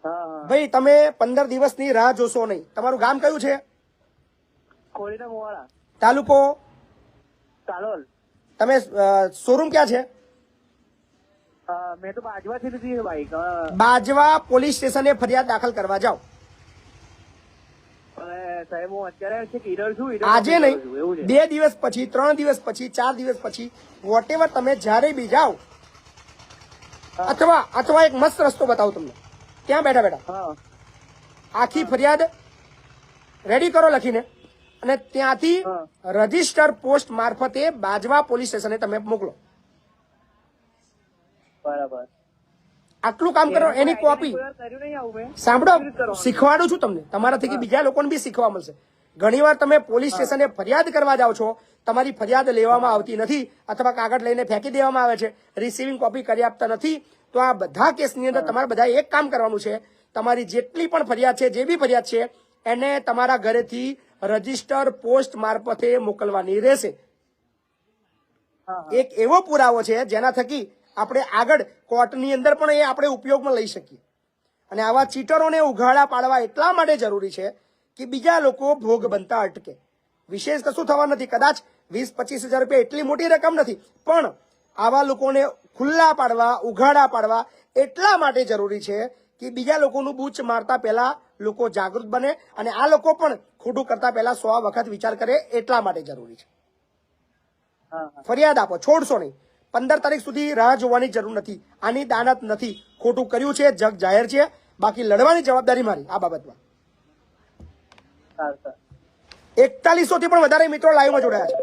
હા ભાઈ તમે 15 દિવસની રાહ જોશો નહીં. તમારું ગામ કયું છે? ખોડીના મોવાડા તાલુકો? કાલોલ. તમે શોરૂમ ક્યાં છે? મેં તો બાજવાથી લીધી બાઈક. બાજવા પોલીસ સ્ટેશને ફરિયાદ દાખલ કરવા જાઓ. સાહેબ હું અત્યારે છે ઈડર છું. આજે નહીં, 2 દિવસ પછી, 3 દિવસ પછી, 4 દિવસ પછી, વોટેવર તમે જ્યારે બી જાઓ, અથવા એક મસ્ત રસ્તો બતાવું તમને, ત્યાં બેઠા બેઠા આખી ફરિયાદ રેડી કરો લખીને, અને ત્યાંથી રજીસ્ટર પોસ્ટ મારફતે બાજવા પોલીસ સ્ટેશને તમે મોકલો. બરાબર. આટલું કામ કરો. એની કોપી સાંભળો, શીખવાડું છું તમને, તમારા થકી બીજા લોકોને બી શીખવા મળશે. ઘણીવાર તમે પોલીસ સ્ટેશને ફરિયાદ કરવા જાઓ છો, તમારી ફરિયાદ લેવામાં આવતી નથી, અથવા કાગળ લઈને ફેંકી દેવામાં આવે છે, રિસીવિંગ કોપી કરી આપતા નથી. તો આ બધા કેસની અંદર તમારે બધા એક કામ કરવાનું છે. તમારી જેટલી પણ ફરિયાદ છે, જે બી ફરિયાદ છે, એને તમારા ઘરેથી રજીસ્ટર પોસ્ટ મારફતે મોકલવાની રહેશે. એક એવો પુરાવો છે જેના થકી આપણે આગળ કોર્ટની અંદર પણ એ આપણે ઉપયોગમાં લઈ શકીએ. અને આવા ચીટરોને ઉઘાડા પાડવા એટલા માટે જરૂરી છે કે બીજા લોકો ભોગ બનતા અટકે. વિશેષ કશું થવા નથી, કદાચ 20-25 હજાર રૂપિયા એટલી મોટી રકમ નથી, પણ આવા લોકોને ખુલ્લા પાડવા, ઉઘાડા પાડવા એટલા માટે જરૂરી છે કે બીજા લોકોનું બૂચ મારતા પહેલા લોકો જાગૃત બને, અને આ લોકો પણ ખોટું કરતા પહેલા 100 વખત વિચાર કરે, એટલા માટે જરૂરી છે. ફરિયાદ આપો, છોડશો નહીં. 15 તારીખ સુધી રાહ જોવાની જરૂર નથી. આની દાનત નથી. ખોટું કર્યું છે, જગ જાહેર છે. બાકી લડવાની જવાબદારી મારી આ બાબતમાં. 4100 થી પણ વધારે મિત્રો લાઈવમાં જોડાયા છે.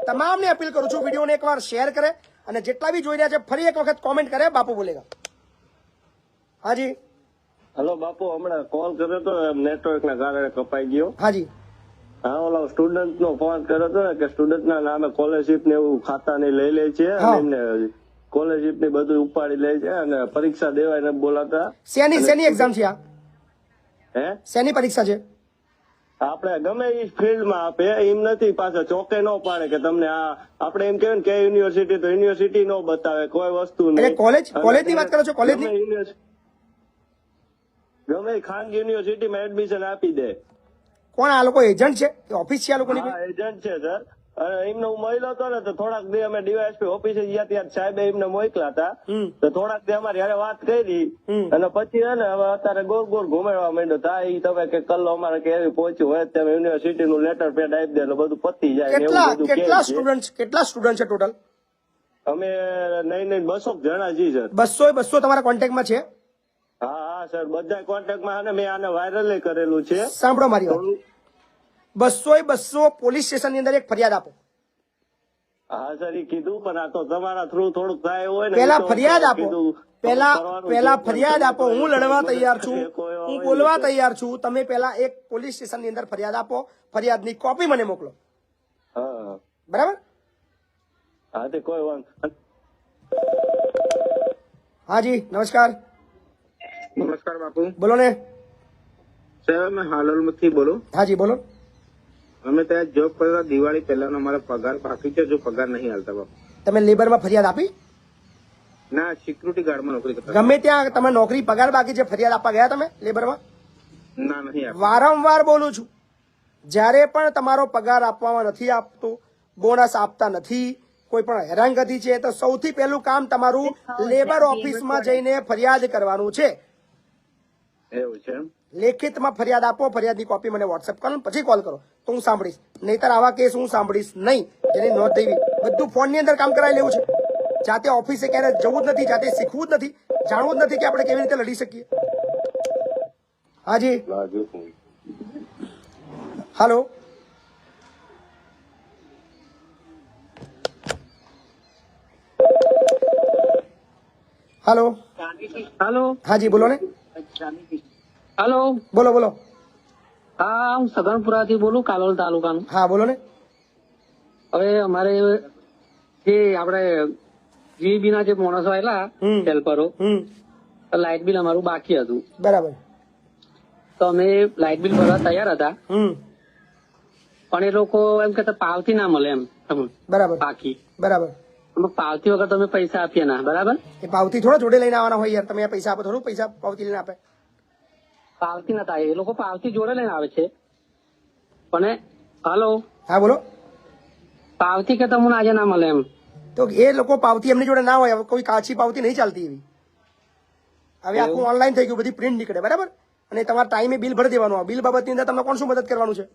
તમામને અપીલ કરું છું, વિડીયોને એકવાર શેર કરે, અને જેટલા બી જોઈ રહ્યા છે ફરી એક વખત કોમેન્ટ કરે, બાપુ બોલેગા. હાજી. હેલો બાપુ, હમણાં કોલ કર્યો તો નેટવર્ક ના કારણે કપાઈ ગયો. હાજી. હા, ઓલા સ્ટુડન્ટ નો ફોન કર્યો હતો કે સ્ટુડન્ટ ના નામે સ્કોલરશીપ ને એવું ખાતા ની લઈ લે છે, અને એમને સ્કોલરશીપ ની બધું ઉપાડી લે છે, અને પરીક્ષા દેવાય ને બોલાતા. શેની એક્ઝામ છે આ? શેની પરીક્ષા છે? આપણે ગમે એ ફિલ્ડમાં આપે એમ નથી, પાછા ચોકે ન પાડે કે તમને આ આપણે એમ કહેવાય કે યુનિવર્સિટી તો યુનિવર્સિટી નો બતાવે કોઈ વસ્તુ નહીં. કોલેજ ની વાત કરો છો? કોલેજ ની ગમે ખાનગી યુનિવર્સિટીમાં એડમિશન આપી દે. કોણ આ લોકો? એજન્ટ છે કે ઓફિસ છે આ લોકોની? એજન્ટ છે સર. એમને હું મળ્યો હતો ને તો થોડાક દે અમે ડીવાયએસપી ઓફિસે ગયા ત્યાં સાહેબ એમને મોકલા હતા, તો થોડાક દે અમારી હારે વાત કરી, અને પછી હે ને હવે અત્યારે ગોળ ગોળ ઘુમાડવા માંડ્યો. તા એ તમે કે કલ્લો અમારે કે એવી પહોંચ્યું હોય તમે યુનિવર્સિટી નું લેટર પેડ આપી દે એટલે બધું પતી જાય. કેટલા સ્ટુડન્ટ છે ટોટલ? અમે નહીં 200 જણા જી સર. 200 તમારા કોન્ટેક્ટમાં છે? હા સર, બધા કોન્ટેક્ટમાં, અને મેં આને વાયરલ કરેલું છે. સાંભળો મારી વાત, 200 પોલીસ સ્ટેશન ની અંદર એક ફરિયાદ આપો. હા સર, એ કીધું, પણ આ તો તમારા થ્રુ થોડુંક થાય હોય ને. પેલા ફરિયાદ આપો, પેલા ફરિયાદ આપો. હું લડવા તૈયાર છું, હું બોલવા તૈયાર છું. તમે પેલા એક પોલીસ સ્ટેશન ની અંદર ફરિયાદ આપો, ફરિયાદની કોપી મને મોકલો. બરાબર? હા, તે કોઈ વાંધો. હાજી, નમસ્કાર. નમસ્કાર બાપુ. બોલો ને. સાહેબ, મેં હાલોલ થી બોલું. હાજી બોલો. અમે ત્યાં જોબ કરતા દિવાળી પહેલાનો અમારો પગાર બાકી છે, જો પગાર નહીં હાલતા બાપુ. તમે લેબરમાં ફરિયાદ આપી? ના, સિક્યુરિટી ગાર્ડમાં નોકરી કરતા. ગમે ત્યાં તમે નોકરી પગાર બાકી છે, ફરિયાદ આપવા ગયા તમે લેબરમાં? ના, નહીં આપી. વારંવાર બોલું છું, જ્યારે પણ તમારો પગાર આપવામાં નથી આપતું, બોનસ આપતા નથી, કોઈ પણ હેરાનગતિ છે, તો સૌથી પહેલું કામ તમારું લેબર ઓફિસમાં જઈને ફરિયાદ કરવાનું છે. એવું છે? લેખિતમાં ફરિયાદ આપો, ફરિયાદની કોપી મને વોટ્સએપ કરો, પછી કોલ કરો તો હું સાંભળીશ. નહીતર આવા કેસ હું સાંભળીશ નહીં. જેની નોંધ દેવી, બધું ફોન ની અંદર કામ કરાવી લેવું છે. જાતે ઓફિસે ક્યારે જવું જ નથી, જાતે શીખવું જ નથી, જાણવું જ નથી કે આપણે કેવી રીતે લડી શકીએ. હાજી. હાલો. હાલો. હાલો. હાજી બોલો ને. હાલો. બોલો બોલો. હા, હું સગનપુરા થી બોલું, કાલોલ તાલુકાનું. હા બોલો ને. હવે અમારે જે આપણે જીબી ના જે માણસો આવેલા હેલ્પરો, લાઇટ બિલ અમારું બાકી હતું. બરાબર. તો અમે લાઇટ બિલ ભરવા તૈયાર હતા, પણ એ લોકો એમ કહેતા પાવતી ના મળે એમ. બરાબર. બાકી. બરાબર. પાવતી વગર તમે પૈસા આપીએ ના, બરાબર? એ પાવતી થોડા જોડે લઈને આવવાના હોય યાર, તમે આ પૈસા આપો થોડું પૈસા પાવતી લઈને આપે. પાવતી નતા, એ લોકો પાવતી જોડે લઈને આવે છે. પણ હાલો, હા બોલો. પાવતી કે તમને આજે ના મળે એમ? તો એ લોકો પાવતી એમની જોડે ના હોય, હવે કોઈ કાચી પાવતી નહીં ચાલતી એવી. હવે આખું ઓનલાઈન થઈ ગયું, બધી પ્રિન્ટ નીકળે, બરાબર? અને તમારા ટાઈમે બિલ ભરી દેવાનું. બિલ બાબતની અંદર તમને કોણ શું મદદ કરવાનું છે?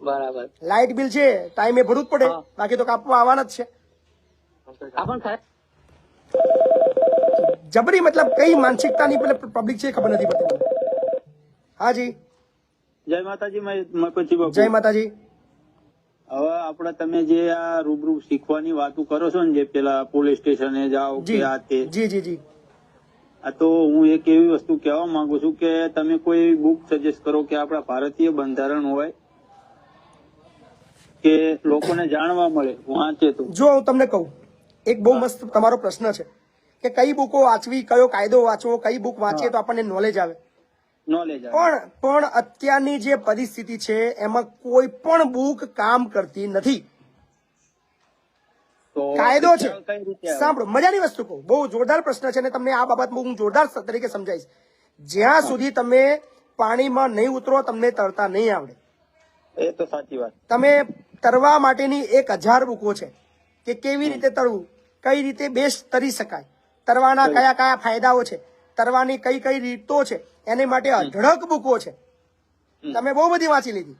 બરાબર. લાઇટ બિલ છે ટાઈમે ભરવું જ પડે, બાકી તો કાપવા આવવાના જ છે. જબરી મતલબ કઈ માનસિકતાની પબ્લિક છે ખબર નથી પડતી. હાજી જય માતાજી. મપતજી બાપુ. જય માતાજી. હવે આપણે તમે જે આ રૂબરૂ શીખવાની વાતો કરો છો ને, જે પેલા પોલીસ સ્ટેશને જાઓ કે આ તે, જી જી જી, આ તો હું એક એવી વસ્તુ કહેવા માંગુ છું કે તમે કોઈ બુક સજેસ્ટ કરો કે આપણા ભારતીય બંધારણ હોય કે લોકોને જાણવા મળે, વાંચે તો. જો હું તમને કહું, એક બહુ મસ્ત તમારો પ્રશ્ન છે કે કઈ બુકો વાંચવી, કયો કાયદો વાંચવો, કઈ બુક વાંચીએ તો આપણને નોલેજ આવે. પણ અત્યારની જે પરિસ્થિતિ છે એમાં કોઈ પણ બુક કામ કરતી નથી. કાયદો છે, સાંભળો મજાની વસ્તુ કહું, બહુ જોરદાર પ્રશ્ન છે અને તમને આ બાબત હું જોરદાર તરીકે સમજાવીશ. જ્યાં સુધી તમે પાણીમાં નહીં ઉતરો તમને તરતા નહીં આવડે. એ તો સાચી વાત. તમે તરવા માટેની 1000 બુકો છે કે કેવી રીતે તરવું, કઈ રીતે બેસ્ટ તરી શકાય, તરવાના કયા કયા ફાયદાઓ છે, તરવાની કઈ કઈ રીતો છે, એની માટે અઢળક બુકો છે. તમે બહુ બધી વાંચી લીધી.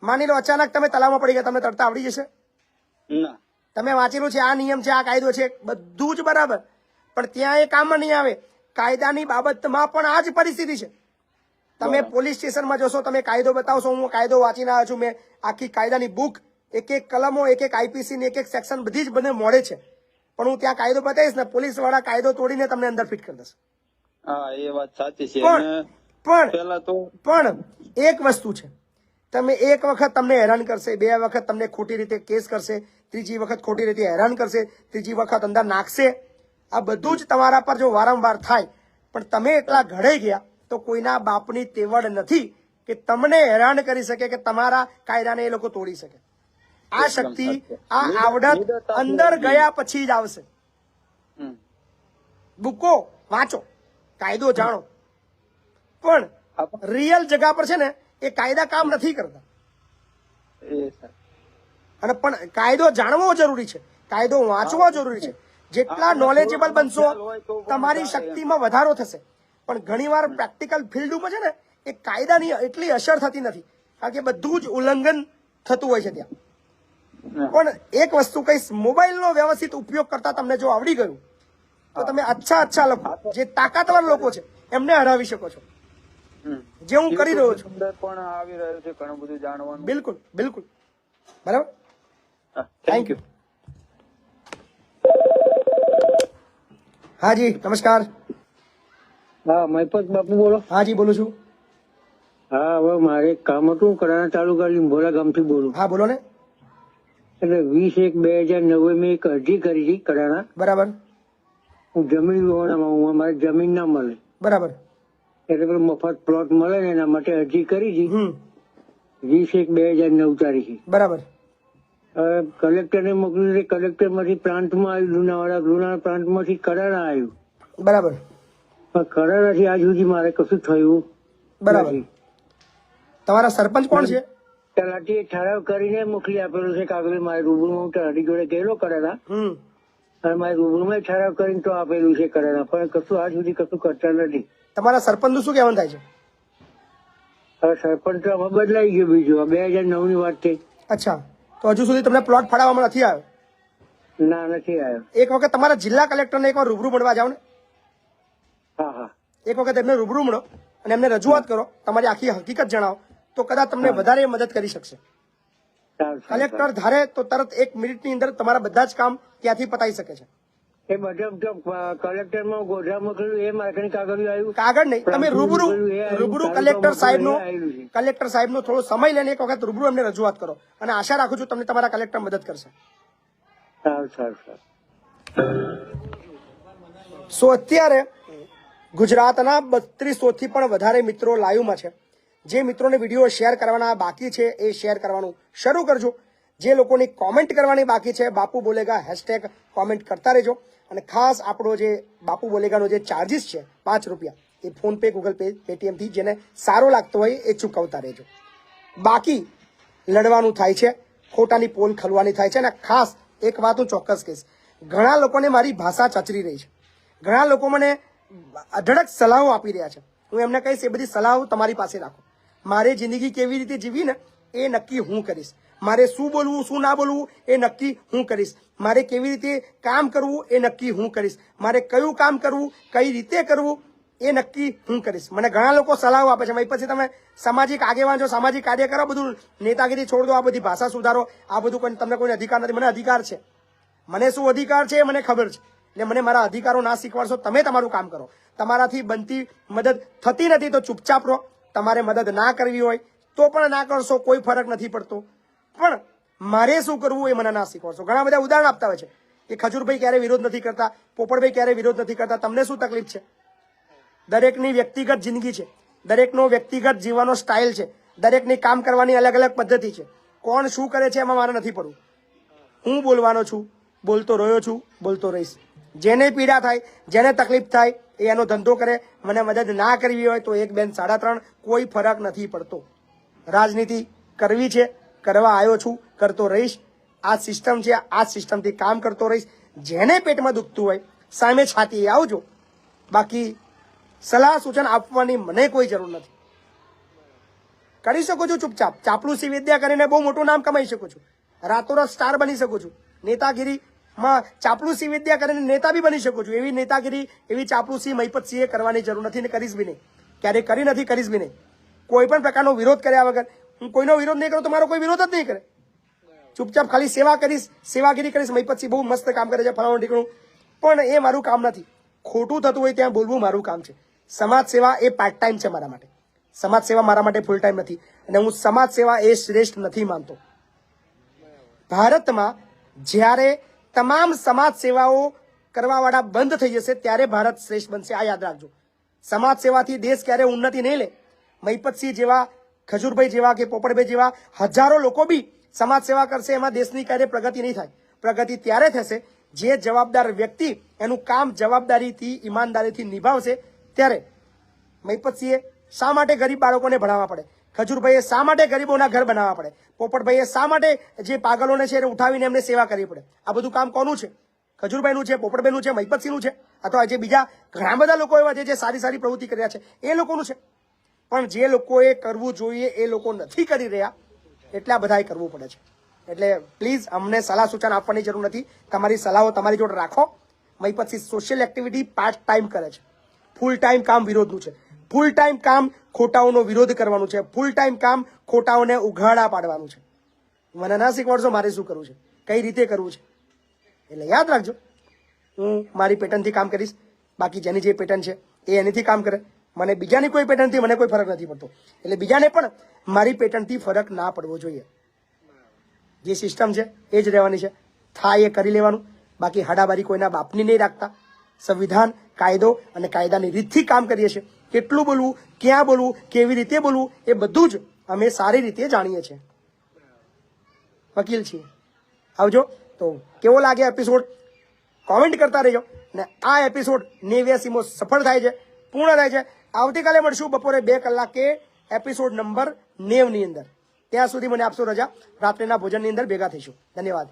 માની લો અચાનક તમે તલાવમાં પડી ગયા, તમને તરતા આવડી જશે? તમે વાંચેલું છે, આ નિયમ છે, આ કાયદો છે, બધું જ બરાબર, પણ ત્યાં એ કામમાં નહીં આવે. કાયદાની બાબતમાં પણ આ જ પરિસ્થિતિ છે. તમે પોલીસ સ્ટેશનમાં જશો, તમે કાયદો બતાવશો, હું કાયદો વાંચીને આવ્યો છું, મેં આખી કાયદાની બુક, એક એક કલમો, એક એક આઈપીસી ની એક એક સેક્શન બધી જ બધે મળે છે, પણ હું ત્યાં કાયદો બતાવીશ ને, પોલીસ વાળા કાયદો તોડીને તમને અંદર ફિટ કરી દેશે. હા, એ વાત સાચી છે. પણ એક વસ્તુ છે, તમે એક વખત તમને હેરાન કરશે, 2 વખત તમને ખોટી રીતે કેસ કરશે, 3જી વખત ખોટી રીતે હેરાન કરશે, 3જી વખત અંદર નાખશે. આ બધું જ તમારા પર જો વારંવાર થાય, પણ તમે એટલા ઘડાઈ ગયા તો કોઈના બાપની તેવડ નથી કે તમને હેરાન કરી શકે, કે તમારા કાયદાને એ લોકો તોડી શકે. આ શક્તિ, આ આવડત અંદર ગયા પછી જ આવશે. બુકો વાંચો, કાયદો જાણો, પણ રિયલ જગા પર છે ને એ કાયદા કામ નથી કરતા. અને પણ કાયદો જાણવો જરૂરી છે, કાયદો વાંચવો જરૂરી છે. જેટલા નોલેજેબલ બનશો તમારી શક્તિમાં વધારો થશે. પણ ઘણીવાર પ્રેક્ટિકલ ફિલ્ડમાં છે ને એ કાયદાની એટલી અસર થતી નથી, કારણ કે બધું જ ઉલ્લંઘન થતું હોય છે ત્યાં. પણ એક વસ્તુ કહીશ, મોબાઈલનો વ્યવસ્થિત ઉપયોગ કરતા તમને જો આવડી ગયું તો તમે અચ્છા લોકો, જે તાકાતવાર લોકો છે એમને હરાવી શકો છો, જે હું કરી રહ્યો છું. પણ આવી રહ્યું છે ઘણું બધું જાણવાનું. બિલકુલ બિલકુલ, બરાબર. Thank you. હાજી નમસ્કાર. હા, મહિપત બાપુ બોલો. હાજી બોલું છું. હા, હવે મારે એક કામ હતું, કડાણા તાલુકા લીંબોરા ગામથી બોલું. હા બોલો ને. એટલે 20/1/2009 મેં એક અરજી કરી હતી કડાણા. બરાબર. હું જમીન વિહોણામાં હું, અમારે જમીન ના મળે. બરાબર. એટલે પેલો મફત પ્લોટ મળે ને એના માટે અરજી કરી હતી 20/1/2009 તારીખે. બરાબર. કલેક્ટરને મોકલ્યું, કલેક્ટર માંથી પ્રાંતમાં આવ્યું, લુણાવાડા પ્રાંતમાંથી કડાણા આવ્યું. બરાબર. પણ કડાણાથી આજ સુધી મારે કશું થયું. બરાબર. તમારા સરપંચ કોણ છે? તલાટીએ ઠરાવ કરીને મોકલી આપેલો છે કાગળ. મારે રૂબરૂમાં હું તલાટી જોડે ગયેલો કડાણા, અને મારે રૂબરૂમાં ઠરાવ કરીને તો આપેલું છે કડાણા, પણ કશું આજ સુધી કશું કરતા નથી. તમારા સરપંચ નું શું કહેવાનું થાય છે? હવે સરપંચ તો હવે બદલાઈ ગયો બીજો, 2009 ની વાત થઈ. અચ્છા, તો હજુ સુધી તમને પ્લોટ ફાળવવામાં નથી આવ્યો? ના, નથી આવ્યો. એક વખત તમારા જિલ્લા કલેક્ટરને એકવાર રૂબરૂ મળવા જાઓ ને. હા હા, એક વખત એમને રૂબરૂ મળો અને એમને રજૂઆત કરો, તમારી આખી હકીકત જણાવો, તો કદાચ તમને વધારે મદદ કરી શકશે. કલેક્ટર ધારે તો તરત 1 મિનિટની અંદર તમારા બધા જ કામ ત્યાંથી પતાવી શકે છે. એ બધા કલેક્ટરમાં ગોધરા મોકલ્યું, એ માર્કની કાગળ આવ્યું. કાગળ નહીં, તમે રૂબરૂ કલેક્ટર સાહેબનો થોડો સમય લઈને એક વખત રૂબરૂ એમને રજૂઆત કરો, અને આશા રાખું છું તમને તમારા કલેક્ટર મદદ કરશે. સો અત્યારે ગુજરાતના 3200 થી પણ વધારે મિત્રો લાઈવમાં છે. જે મિત્રોને વિડીયો શેર કરવાના બાકી છે એ શેર કરવાનું શરૂ કરજો. જે લોકોની કોમેન્ટ કરવાની બાકી છે, બાપુ બોલેગા હેશટેગ કોમેન્ટ કરતા રહેજો. અને ખાસ આપણો જે બાપુ બોલેગાનો જે ચાર્જિસ છે 5 રૂપિયા, એ PhonePe, Google Pay, Paytm થી જેને સારો લાગતો હોય એ ચૂકવતા રહેજો. બાકી લડવાનું થાય છે, ખોટાની પોલ ખલવાની થાય છે. અને ખાસ એક વાત હું ચોક્કસ કહીશ, ઘણા લોકોને મારી ભાષા ચચરી રહી છે, ઘણા લોકો મને અઢળક સલાહો આપી રહ્યા છે. હું એમને કહીશ એ બધી સલાહો તમારી પાસે રાખો. મારે જિંદગી કેવી રીતે જીવી ને એ નક્કી હું કરીશ. મારે શું બોલવું શું ના બોલવું એ નક્કી હું કરીશ. મારે કેવી રીતે કામ કરવું એ નક્કી હું કરીશ. મારે કયું કામ કરવું, કઈ રીતે કરવું એ નક્કી હું કરીશ. મને ઘણા લોકો સલાહો આપે છે, પછી તમે સામાજિક આગેવાન છો, સામાજિક કાર્ય કરો, બધું નેતાગીરી છોડ દો, આ બધી ભાષા સુધારો, આ બધું કોઈ તમને કોઈ અધિકાર નથી. મને અધિકાર છે, મને શું અધિકાર છે એ મને ખબર છે. એટલે મને મારા અધિકારો ના શીખવાડશો. તમે તમારું કામ કરો. તમારાથી બનતી મદદ થતી નથી તો ચૂપચાપ રહો. તમારે મદદ ના કરવી હોય તો પણ ના કરશો, કોઈ ફરક નથી પડતો. પણ મારે શું કરવું એ મને ના શીખવાડશો. ઘણા બધા ઉદાહરણ આપતા હોય છે કે ખજૂરભાઈ ક્યારે વિરોધ નથી કરતા, પોપટભાઈ ક્યારે વિરોધ નથી કરતા. તમને શું તકલીફ છે? દરેકની વ્યક્તિગત જિંદગી છે, દરેકનો વ્યક્તિગત જીવવાનો સ્ટાઇલ છે, દરેકની કામ કરવાની અલગ અલગ પદ્ધતિ છે. કોણ શું કરે છે એમાં મારે નથી પડવું. હું બોલવાનો છું, બોલતો રહ્યો છું, બોલતો રહીશ. જેને પીડા થાય, જેને તકલીફ થાય એ એનો ધંધો કરે. મને મદદ ના કરવી હોય તો 1, 2, 3.5 કોઈ ફરક નથી પડતો. રાજનીતિ કરવી છે, કરવા આવ્યો છું, કરતો રહીશ. આ સિસ્ટમ છે, આ સિસ્ટમથી કામ કરતો રહીશ. જેને પેટમાં દુખતું હોય સામે છાતી આવજો. બાકી સલાહ સૂચન આપવાની મને કોઈ જરૂર નથી. કરી શકો છો ચૂપચાપ, ચાપલુસી વિદ્યા કરીને બહુ મોટું નામ કમાઈ શકો છો, રાતોરાત સ્ટાર બની શકો છો. નેતાગીરીમાં ચાપલુસી વિદ્યા કરીને નેતા બી બની શકો છો. એવી નેતાગીરી, એવી ચાપલુસી મહિપતસિંહે કરવાની જરૂર નથી ને કરીશ બી નહીં. ક્યારેય કરી નથી, કરીશ બી નહીં. કોઈ પણ પ્રકારનો વિરોધ કર્યા વગર હું કોઈનો વિરોધ નહીં કરું તો મારો કોઈ વિરોધ જ નહીં કરે. ચૂપચાપ ખાલી સેવા કરીશ, સેવાગીરી કરીશ. મહિપતસિંહ બહુ મસ્ત કામ કરે છે, ફલાણું ઢીકણું, પણ એ મારું કામ નથી. ખોટું થતું હોય ત્યાં બોલવું મારું કામ છે. સમાજ સેવા એ પાર્ટ ટાઈમ છે મારા માટે. સમાજ સેવા મારા માટે ફૂલ ટાઈમ નથી. અને હું સમાજ સેવા એ શ્રેષ્ઠ નથી માનતો. ભારતમાં જ્યારે તમામ સમાજ સેવાઓ કરવાવાળા બંધ થઈ જશે ત્યારે ભારત શ્રેષ્ઠ બનશે. આ યાદ રાખજો. સમાજ સેવાથી દેશ ક્યારે ઉન્નતિ નહીં લે. મહિપતસિંહ જેવા, ખજૂરભાઈ જેવા કે પોપટભાઈ જેવા હજારો લોકો બી સમાજ સેવા કરશે, એમાં દેશની ક્યારે પ્રગતિ નહીં થાય. પ્રગતિ ત્યારે થશે જે જવાબદાર વ્યક્તિ એનું કામ જવાબદારીથી, ઈમાનદારીથી નિભાવશે. ત્યારે મહિપતસિંહે શા માટે ગરીબ બાળકોને ભણાવવા પડે, ખજૂરભાઈએ શા માટે ગરીબોના ઘર બનાવવા પડે, પોપટભાઈએ શા માટે જે પાગલોને છે એને ઉઠાવીને એમને સેવા કરવી પડે? આ બધું કામ કોનું છે? ખજૂરભાઈનું છે, પોપટભાઈનું છે, મહિપતસિંહનું છે, અથવા જે બીજા ઘણા બધા લોકો એવા છે જે સારી સારી પ્રવૃત્તિ કરી રહ્યા છે એ લોકોનું છે. પણ જે લોકોએ કરવું જોઈએ એ લોકો નથી કરી રહ્યા, એટલે આ બધાએ કરવું પડે છે. એટલે પ્લીઝ અમને સલાહ સૂચન આપવાની જરૂર નથી. તમારી સલાહો તમારી જોડે રાખો. Mahipatsinh social activity part time કરે છે. ફૂલ ટાઈમ કામ વિરોધનું છે. ફૂલ ટાઈમ કામ ખોટાઓનો વિરોધ કરવાનું છે. ફૂલ ટાઈમ કામ ખોટાઓને ઉઘાડા પાડવાનું છે. મને ના શીખવાડશો મારે શું કરવું છે, કઈ રીતે કરવું છે. એટલે યાદ રાખજો, હું મારી પેટર્નથી કામ કરીશ. બાકી જેની જે પેટર્ન છે એ એનીથી કામ કરે. મને બીજાની કોઈ પેટર્નથી મને કોઈ ફરક નથી પડતો. એટલે બીજાને પણ મારી પેટર્નથી ફરક ના પડવો જોઈએ. જે સિસ્ટમ છે એ જ રહેવાની છે. થાય એ કરી લેવાનું. બાકી હાડાબારી કોઈના બાપની નહીં રાખતા. સંવિધાન, કાયદો અને કાયદાની રીતથી કામ કરીએ છીએ. કેટલું બોલવું, ક્યાં બોલવું, કેવી રીતે બોલવું એ બધું જ અમે સારી રીતે જાણીએ છીએ. વકીલ છીએ. આવજો. તો કેવો લાગે એપિસોડ કોમેન્ટ કરતા રહેજો. ને આ એપિસોડ 89મો સફળ થાય છે, પૂર્ણ થાય છે. આવતીકાલે મળશું બપોરે 2 કલાકે એપિસોડ નંબર 90 ની અંદર. ત્યાં સુધી મને આપશો રજા. રાત્રિના ભોજનની અંદર ભેગા થઈશું. ધન્યવાદ.